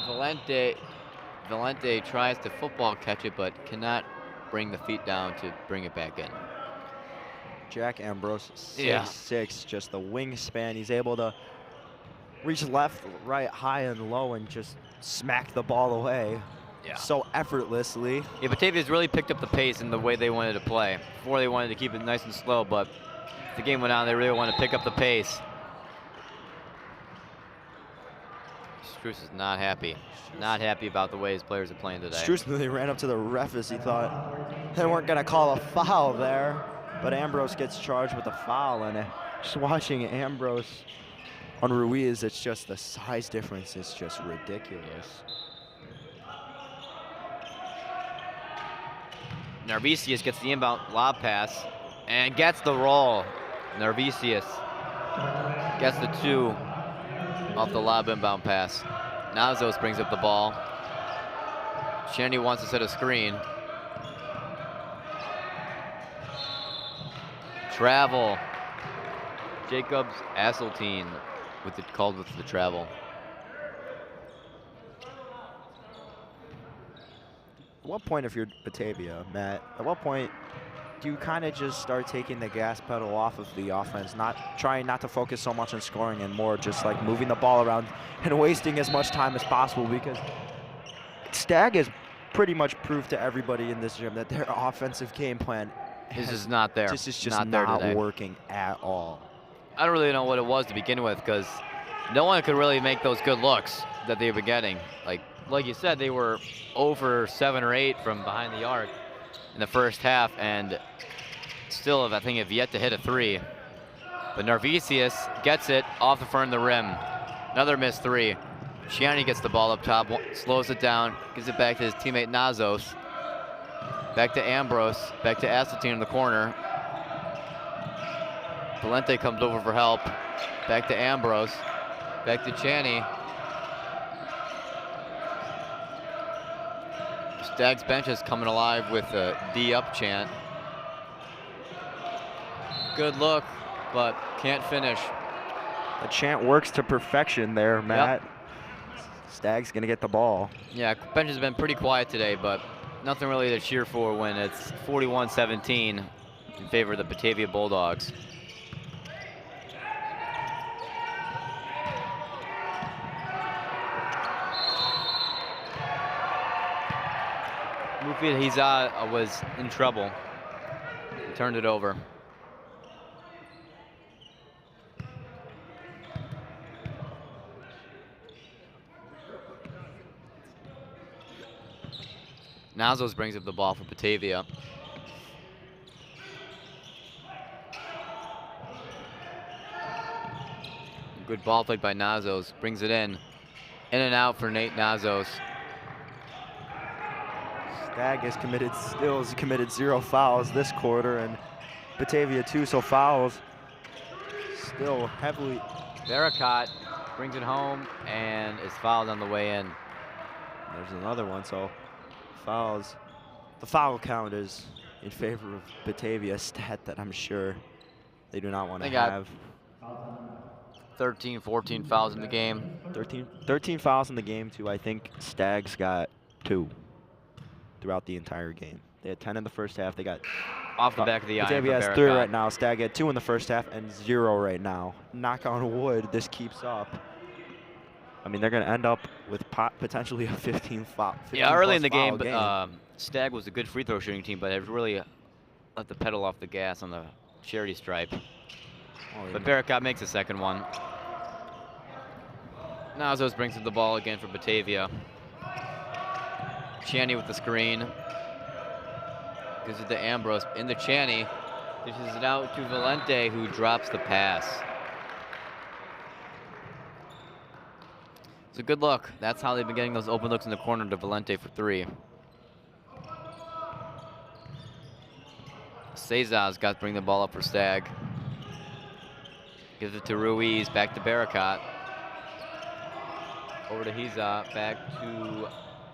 S1: Valente tries to football catch it, but cannot bring the feet down to bring it back in.
S2: Jack Ambrose, 6'6", just the wingspan. He's able to reach left, right, high, and low, and just smack the ball away so effortlessly.
S1: Yeah, Batavia's really picked up the pace in the way they wanted to play. Before they wanted to keep it nice and slow, but as the game went on, they really wanted to pick up the pace. Struess is not happy. Not happy about the way his players are playing today.
S2: Struess really ran up to the ref as he thought they weren't going to call a foul there. But Ambrose gets charged with a foul, and just watching Ambrose on Ruiz, it's just the size difference is just ridiculous.
S1: Narvisius gets the inbound lob pass and gets the roll. Narvisius gets the 2 off the lob inbound pass. Nazos brings up the ball. Chaney wants to set a screen. Travel. Jacobs Asseltine called with the travel.
S2: At what point, if you're Batavia, Matt, at what point do you kind of just start taking the gas pedal off of the offense, trying not to focus so much on scoring and more just like moving the ball around and wasting as much time as possible? Because Stagg has pretty much proved to everybody in this gym that their offensive game plan
S1: is not there.
S2: This is just not working at all.
S1: I don't really know what it was to begin with, because no one could really make those good looks that they were getting. Like you said, they were over 7 or 8 from behind the arc in the first half, and still, I think, have yet to hit a 3. But Narvisius gets it off the front of the rim. Another missed 3. Chaney gets the ball up top, slows it down, gives it back to his teammate Nazos. Back to Ambrose, back to Asseltine in the corner. Valente comes over for help. Back to Ambrose, back to Chaney. Stagg's bench is coming alive with a D up chant. Good look, but can't finish.
S2: The chant works to perfection there, Matt. Yep. Stagg's gonna get the ball.
S1: Yeah, bench has been pretty quiet today, but nothing really to cheer for when it's 41-17 in favor of the Batavia Bulldogs. Mufid Hizad was in trouble. He turned it over. Nazos brings up the ball for Batavia. Good ball played by Nazos. Brings it in. In and out for Nate Nazos.
S2: Stagg has committed 0 fouls this quarter, and Batavia 2, so fouls still heavily.
S1: Barricott brings it home and is fouled on the way in.
S2: There's another one, so fouls. The foul count is in favor of Batavia, a stat that I'm sure they do not want to
S1: They got
S2: have.
S1: 13, 14 fouls in the game.
S2: 13 fouls in the game, too. I think Stagg's got 2 throughout the entire game. They had 10 in the first half. They got
S1: Off the back of the iron.
S2: Batavia has
S1: for
S2: 3
S1: Barricott.
S2: right now. Stagg had 2 in the first half and 0 right now. Knock on wood, this keeps up. I mean, they're going to end up with potentially a 15 foul.
S1: Yeah, early in the game, but Stagg was a good free throw shooting team, but it really let the pedal off the gas on the charity stripe. But Barricott makes the second one. Nazos brings up the ball again for Batavia. Chaney with the screen. Gives it to Ambrose into Chaney. Dishes it out to Valente, who drops the pass. It's a good look. That's how they've been getting those open looks in the corner to Valente for 3. Cesar's got to bring the ball up for Stagg. Gives it to Ruiz, back to Barricott. Over to Hiza, back to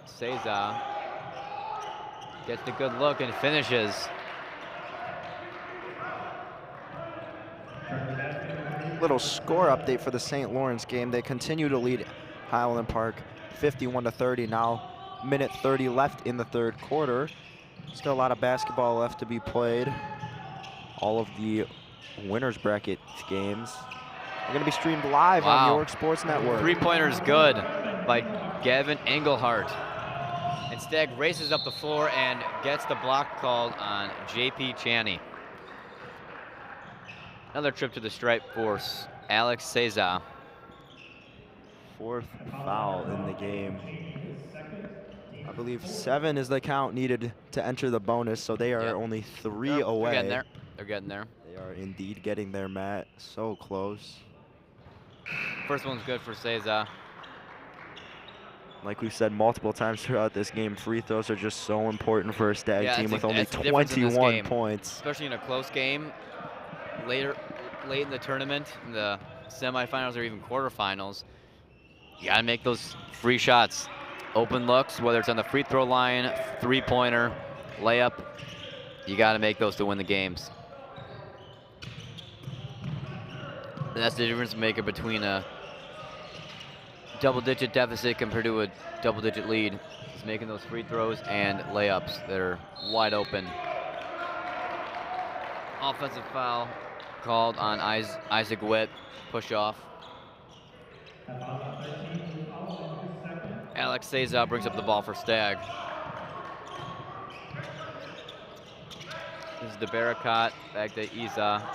S1: Cesar. Gets the good look and finishes.
S2: Little score update for the St. Lawrence game. They continue to lead Highland Park 51-30 now. Minute 30 left in the third quarter. Still a lot of basketball left to be played. All of the winners bracket games are going to be streamed live on York Sports Network.
S1: 3-pointer's good by Gavin Engelhart. And Stagg races up the floor and gets the block called on J.P. Chaney. Another trip to the stripe for Alex Cesar.
S2: 4th foul in the game. I believe 7 is the count needed to enter the bonus, so they are only 3 away.
S1: They're getting there. They're getting there.
S2: They are indeed getting there, Matt. So close.
S1: First one's good for Cesar.
S2: Like we've said multiple times throughout this game, free throws are just so important for a Stagg team with only 21 points.
S1: Especially in a close game, late in the tournament, in the semifinals or even quarterfinals. You gotta make those free shots. Open looks, whether it's on the free throw line, 3-pointer, layup, you gotta make those to win the games. And that's the difference maker between a double-digit deficit compared to a double-digit lead. Is making those free throws and layups that are wide open. Offensive foul called on Isaac Witt, push off. Alex Cesar brings up the ball for Stagg. This is the Barricott, back to Isa.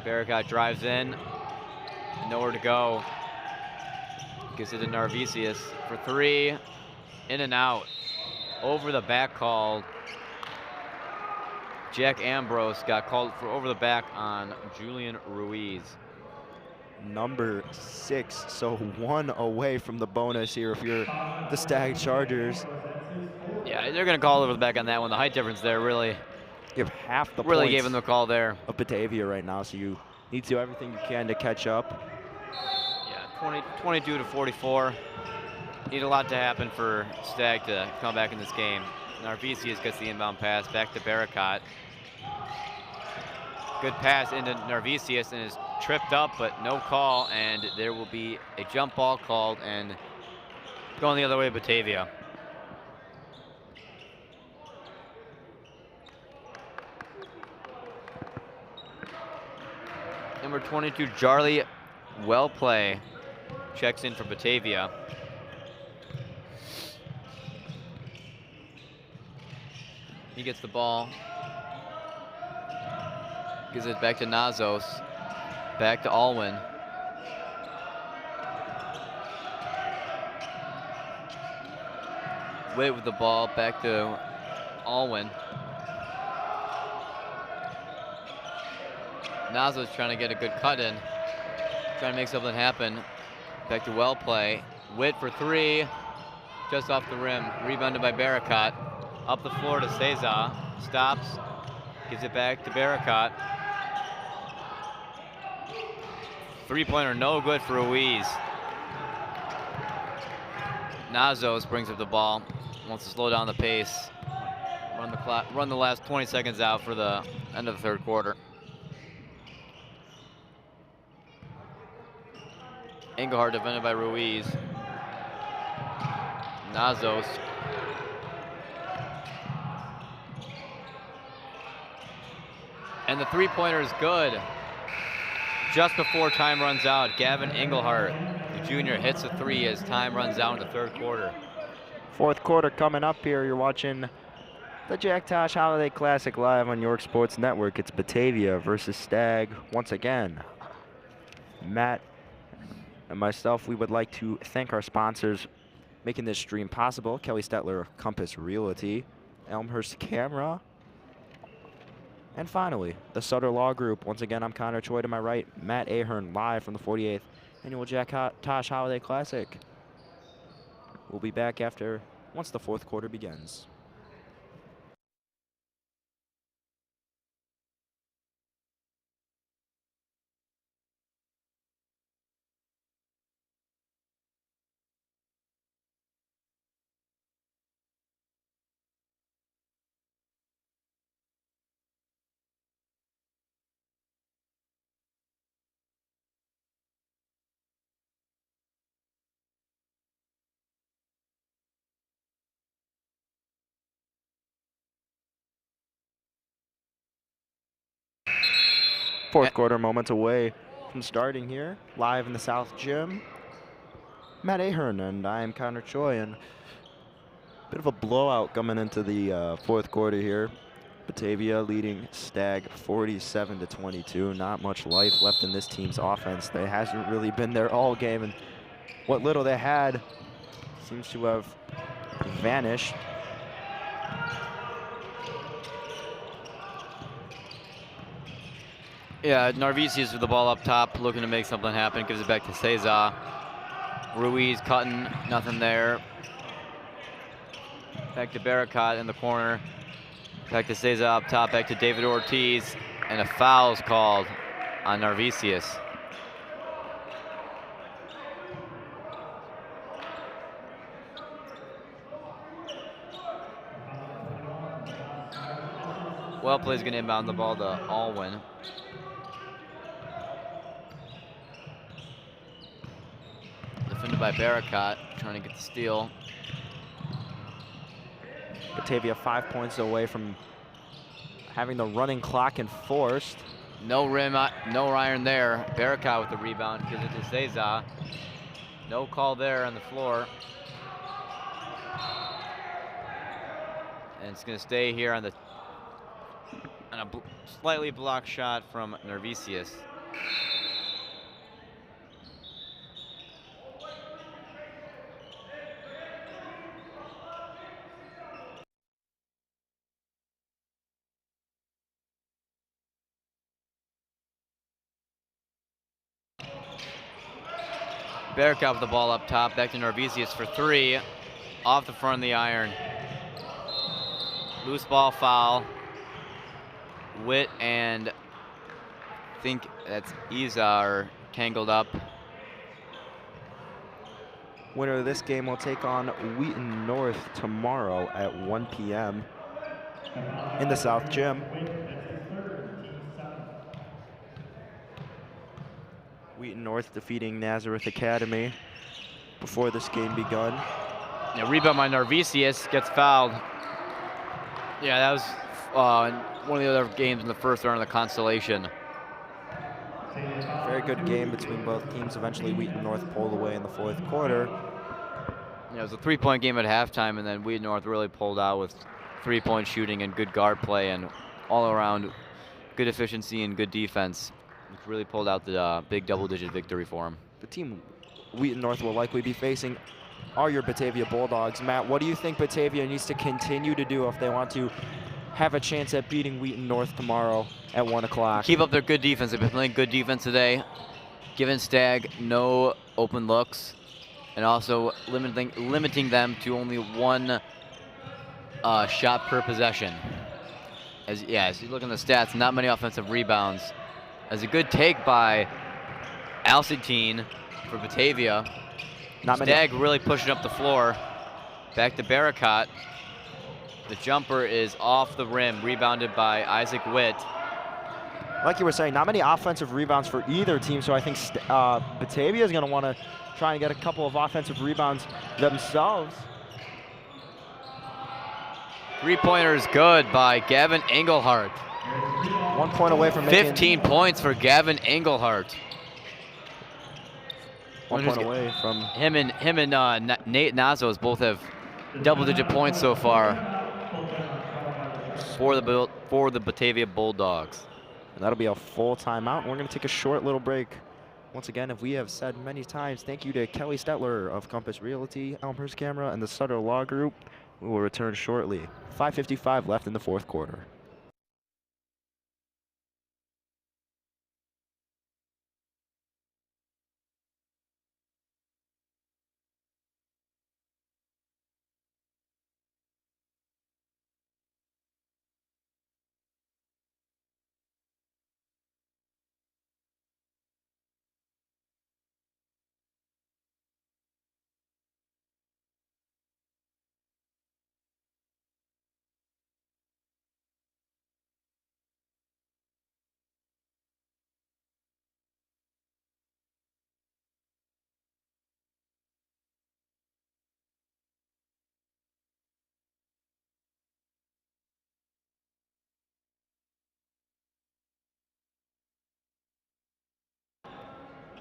S1: Barricott drives in, nowhere to go. Gives it to Narvisius for 3, in and out. Over the back call. Jack Ambrose got called for over the back on Julian Ruiz.
S2: Number 6, so 1 away from the bonus here if you're the Stagg Chargers.
S1: Yeah, they're gonna call over the back on that one. The height difference there really
S2: give half the
S1: really
S2: points
S1: gave them the call there.
S2: Of Batavia right now, so you need to do everything you can to catch up.
S1: Yeah, 22 to 44. Need a lot to happen for Stagg to come back in this game. Narvisius gets the inbound pass back to Barricott. Good pass into Narvisius and is tripped up, but no call, and there will be a jump ball called and going the other way, Batavia. Number 22, Charlie Well Play, checks in for Batavia. He gets the ball. Gives it back to Nazos. Back to Alwyn. Witt with the ball, back to Alwyn. Nazo's trying to get a good cut in, trying to make something happen. Back to well play. Witt for three, just off the rim. Rebounded by Barakat. Up the floor to Cesar. Stops, gives it back to Barakat. Three-pointer no good for Ruiz. Nazos brings up the ball, wants to slow down the pace. Run the last 20 seconds out for the end of the third quarter. Engelhardt defended by Ruiz. Nazos. And the three-pointer is good. Just before time runs out, Gavin Engelhardt, the junior, hits a three as time runs out in the third quarter.
S2: Fourth quarter coming up here. You're watching the Jack Tosh Holiday Classic live on York Sports Network. It's Batavia versus Stagg. Once again, Matt and myself, we would like to thank our sponsors making this stream possible. Kelly Stetler, Compass Realty, Elmhurst Camera, and finally, the Sutter Law Group. Once again, I'm Connor Choi. To my right, Matt Ahern, live from the 48th Annual Jack Tosh Holiday Classic. We'll be back once the fourth quarter begins. Fourth quarter moments away from starting here, live in the South Gym. Matt Ahern and I am Connor Choi, and a bit of a blowout coming into the fourth quarter here. Batavia leading Stagg 47-22. Not much life left in this team's offense. They hasn't really been there all game, and what little they had seems to have vanished.
S1: Yeah, Narvisius with the ball up top, looking to make something happen. Gives it back to Cesar. Ruiz cutting, nothing there. Back to Barakat in the corner. Back to Cesar up top, back to David Ortiz. And a foul's called on Narvisius. Well play's gonna inbound the ball to Alwyn. Defended by Barakat, trying to get the steal.
S2: Batavia 5 points away from having the running clock enforced.
S1: No iron there. Barakat with the rebound, gives it to Cesar. No call there on the floor. And it's gonna stay here on a slightly blocked shot from Narvisius. Barakat with the ball up top, back to Narvisius for three. Off the front of the iron. Loose ball foul. Witt and I think that's Izar tangled up.
S2: Winner of this game will take on Wheaton North tomorrow at 1 p.m. in the South Gym. Wheaton North defeating Nazareth Academy before this game begun.
S1: Yeah, rebound by Narvisius, gets fouled. Yeah, that was one of the other games in the first round of the Constellation.
S2: Very good game between both teams. Eventually Wheaton North pulled away in the fourth quarter.
S1: Yeah, it was a three-point game at halftime, and then Wheaton North really pulled out with three-point shooting and good guard play and all around good efficiency and good defense. Which really pulled out the big double-digit victory for him.
S2: The team Wheaton North will likely be facing are your Batavia Bulldogs. Matt, what do you think Batavia needs to continue to do if they want to have a chance at beating Wheaton North tomorrow at 1 o'clock?
S1: Keep up their good defense. They've been playing good defense today, giving Stagg no open looks, and also limiting them to only one shot per possession. As you look at the stats, not many offensive rebounds. As a good take by Alcitine for Batavia. Stagg really pushing up the floor. Back to Barricott. The jumper is off the rim, rebounded by Isaac Witt.
S2: Like you were saying, not many offensive rebounds for either team, so I think Batavia is going to want to try and get a couple of offensive rebounds themselves.
S1: Three-pointer is good by Gavin Engelhardt.
S2: 1 point away from making
S1: 15 points for Gavin Engelhardt.
S2: 1 point away from
S1: him and Nate Nazos both have double-digit points so far for the Batavia Bulldogs.
S2: And that'll be a full timeout. And we're going to take a short little break. Once again, if we have said many times, thank you to Kelly Stetler of Compass Realty, Elmhurst Camera, and the Sutter Law Group. We will return shortly. 5:55 left in the fourth quarter.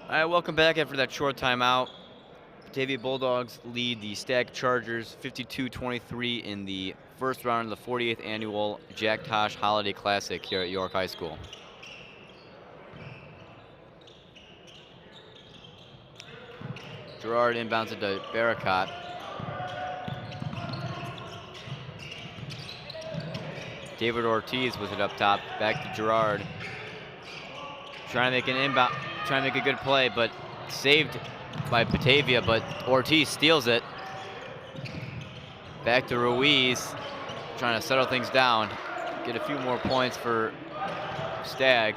S1: All right, welcome back after that short timeout. Batavia Bulldogs lead the Stagg Chargers 52-23 in the first round of the 48th annual Jack Tosh Holiday Classic here at York High School. Gerard inbounds it to Barricott. David Ortiz with it up top, back to Gerard. Trying to make an inbound, trying to make a good play, but saved by Batavia, but Ortiz steals it. Back to Ruiz, trying to settle things down, get a few more points for Stagg.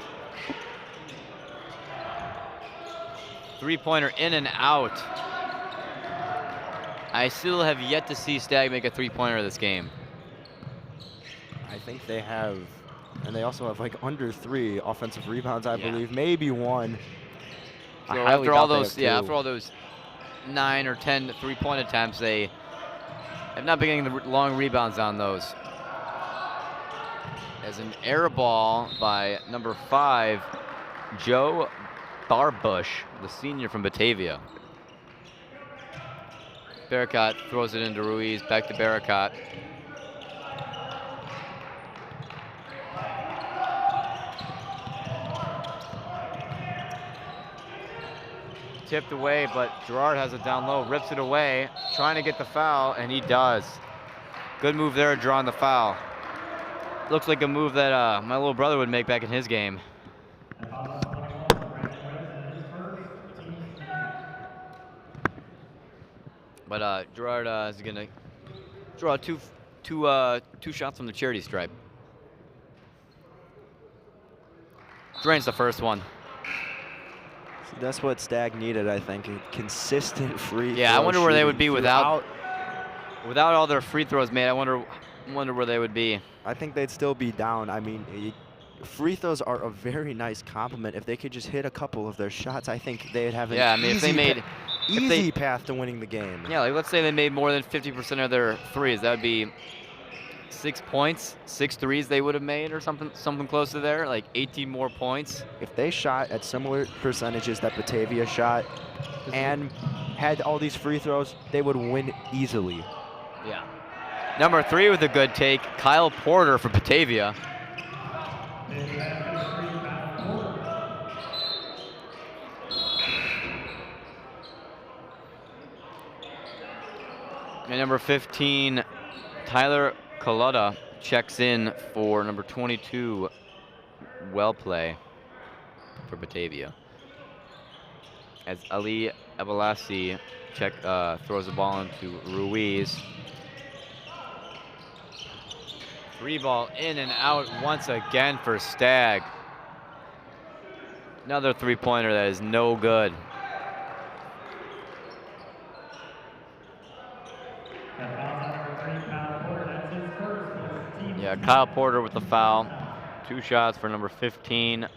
S1: Three-pointer in and out. I still have yet to see Stagg make a three-pointer this game.
S2: I think they have, and they also have like under 3 offensive rebounds, I
S1: Yeah.
S2: believe, maybe 1.
S1: So after all those 9 or 10 three-point attempts, they have not been getting the long rebounds on those. As an air ball by number 5, Joe Barbush, the senior from Batavia. Barricott throws it into Ruiz, back to Barricott. Tipped away, but Gerard has it down low, rips it away, trying to get the foul, and he does. Good move there, drawing the foul. Looks like a move that my little brother would make back in his game. But Gerard is gonna draw two shots from the charity stripe. Drains the first one.
S2: So that's what Stagg needed, I think, a consistent free
S1: Yeah, I
S2: throw
S1: wonder where they would
S2: shooting
S1: be without all their free throws made. I wonder where they would be.
S2: I think they'd still be down. I mean, free throws are a very nice compliment. If they could just hit a couple of their shots, I think they'd have an easy path to winning the game.
S1: Yeah, like let's say they made more than 50% of their threes. That would be 6 points, 6 threes they would have made or something close to there, like 18 more points.
S2: If they shot at similar percentages that Batavia shot and had all these free throws, they would win easily.
S1: Yeah. Number 3 with a good take, Kyle Porter for Batavia. And number 15, Tyler Colutta checks in for number 22, well play for Batavia. As Ali Abalassi throws the ball into Ruiz. 3-ball in and out once again for Stagg. Another 3-pointer that is no good. Yeah, Kyle Porter with the foul. 2 shots for number 15,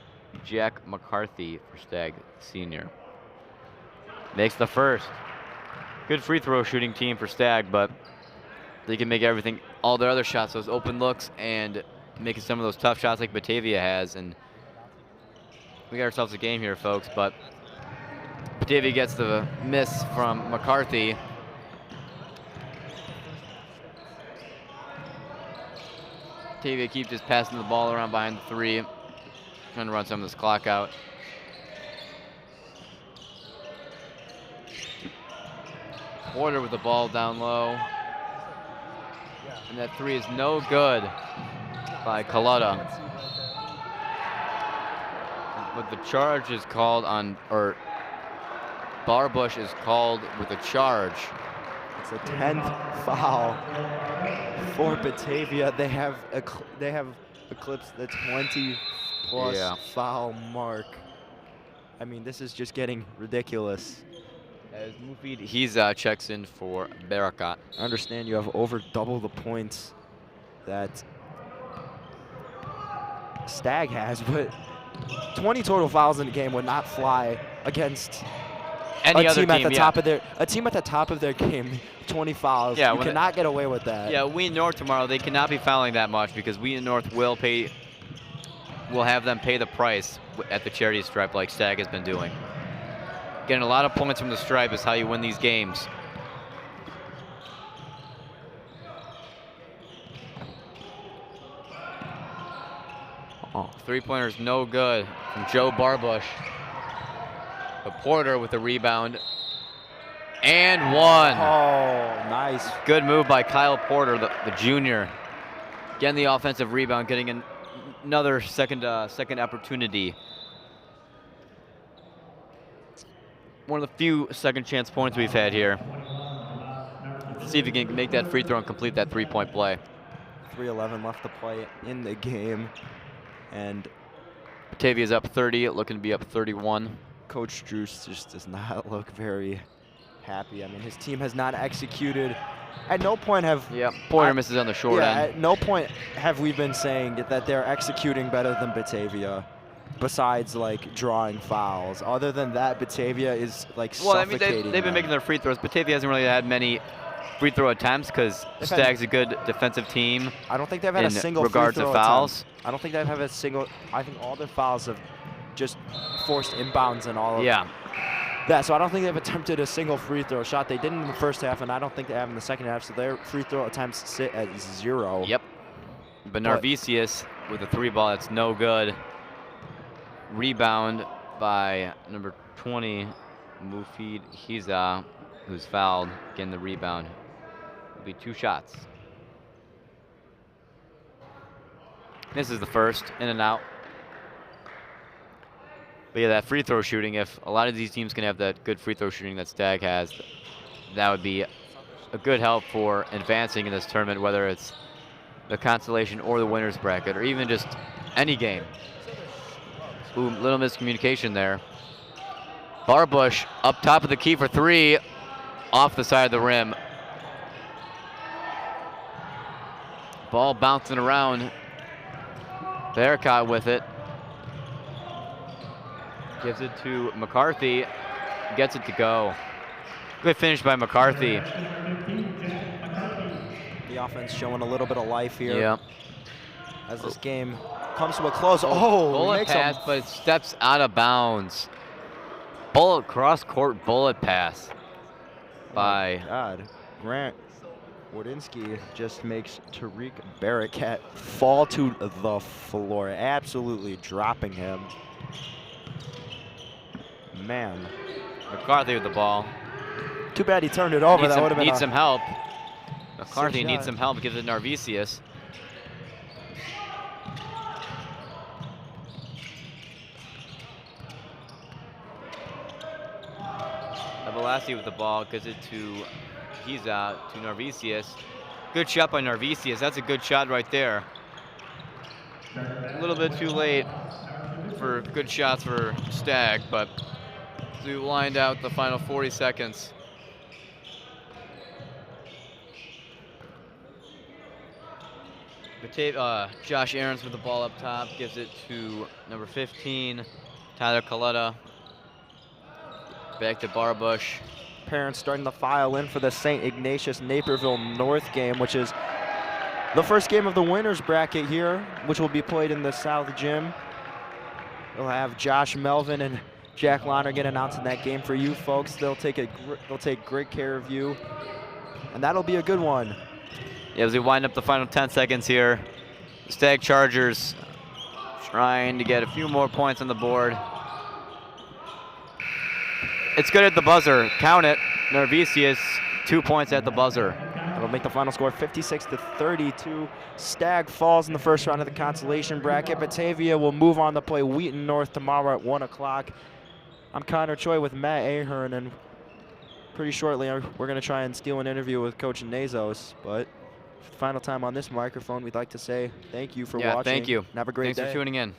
S1: Jack McCarthy for Stagg Senior. Makes the first. Good free throw shooting team for Stagg, but they can make everything, all their other shots, those open looks, and making some of those tough shots like Batavia has. And we got ourselves a game here, folks, but Batavia gets the miss from McCarthy. Batavia keeps just passing the ball around behind the 3, trying to run some of this clock out. Porter with the ball down low. And that 3 is no good by Colutta. But the charge is called on, or Barbush is called with a charge.
S2: It's a 10th foul for Batavia. They have eclipsed the 20+ foul mark. I mean, this is just getting ridiculous.
S1: As Mufid Hiza checks in for Barakat.
S2: I understand you have over double the points that Stagg has, but 20 total fouls in a game would not fly against
S1: any other
S2: team at the
S1: team,
S2: top of their top of their game. 20 fouls.
S1: Yeah,
S2: you cannot get away with that.
S1: Yeah, Wheaton North tomorrow, they cannot be fouling that much because Wheaton North will have them pay the price at the charity stripe like Stagg has been doing. Getting a lot of points from the stripe is how you win these games. Oh, 3-pointer's no good from Joe Barbush. But Porter with the rebound. And 1.
S2: Oh, nice.
S1: Good move by Kyle Porter, the junior. Getting the offensive rebound, getting another second opportunity. One of the few second chance points we've had here. Let's see if he can make that free throw and complete that 3-point play.
S2: 3:11 left to play in the game. And
S1: Batavia's up 30, looking to be up 31.
S2: Coach Drews just does not look very happy. I mean, his team has not executed. At no point have...
S1: Yeah, Porter misses on the short end.
S2: At no point have we been saying that they're executing better than Batavia, besides, like, drawing fouls. Other than that, Batavia is, like, suffocating.
S1: I mean, they've been making their free throws. Batavia hasn't really had many free throw attempts because Stagg's a good defensive team.
S2: I don't think they've had a single
S1: regards
S2: free throw
S1: to fouls.
S2: attempt. I don't think they've had a single... I think all their fouls have just forced inbounds and all of that. So I don't think they've attempted a single free throw shot. They didn't in the first half, and I don't think they have in the second half, so their free throw attempts sit at 0.
S1: Yep. But Narvisius with a 3-ball, that's no good. Rebound by number 20, Mufid Hiza, who's fouled, getting the rebound. It'll be 2 shots. This is the first, in and out. But yeah, that free throw shooting, if a lot of these teams can have that good free throw shooting that Stagg has, that would be a good help for advancing in this tournament, whether it's the consolation or the winner's bracket, or even just any game. Ooh, little miscommunication there. Barbush up top of the key for 3, off the side of the rim. Ball bouncing around. Barakat with it. Gives it to McCarthy, gets it to go. Good finish by McCarthy.
S2: The offense showing a little bit of life here.
S1: Yeah.
S2: As this game comes to a close. Oh,
S1: bullet pass, but it steps out of bounds. Cross-court bullet pass by...
S2: Oh God. Grant Wardinsky just makes Tariq Barakat fall to the floor, absolutely dropping him. Man.
S1: McCarthy with the ball.
S2: Too bad he turned it over. That would have been
S1: some help. McCarthy needs some help, gives it Narvisius. Ebelassi with the ball, gives it to, he's out, to Narvisius. Good shot by Narvisius, that's a good shot right there. A little bit too late for good shots for Stagg, but we lined out the final 40 seconds. Josh Aarons with the ball up top, gives it to number 15, Tyler Coletta. Back to Barbush.
S2: Parents starting to file in for the St. Ignatius Naperville North game, which is the first game of the winners bracket here, which will be played in the South Gym. We'll have Josh Melvin and Jack Lonergan announcing that game for you folks. They'll take great care of you, and that'll be a good one.
S1: Yeah, as we wind up the final 10 seconds here, the Stagg Chargers trying to get a few more points on the board. It's good at the buzzer. Count it. Narvisius, 2 points at the buzzer.
S2: That'll make the final score 56-32. Stagg falls in the first round of the consolation bracket. Batavia will move on to play Wheaton North tomorrow at 1 o'clock. I'm Connor Choi with Matt Ahern, and pretty shortly we're going to try and steal an interview with Coach Nazos. But for the final time on this microphone, we'd like to say thank you for watching.
S1: Thank you.
S2: And have a great day.
S1: Thanks for tuning in.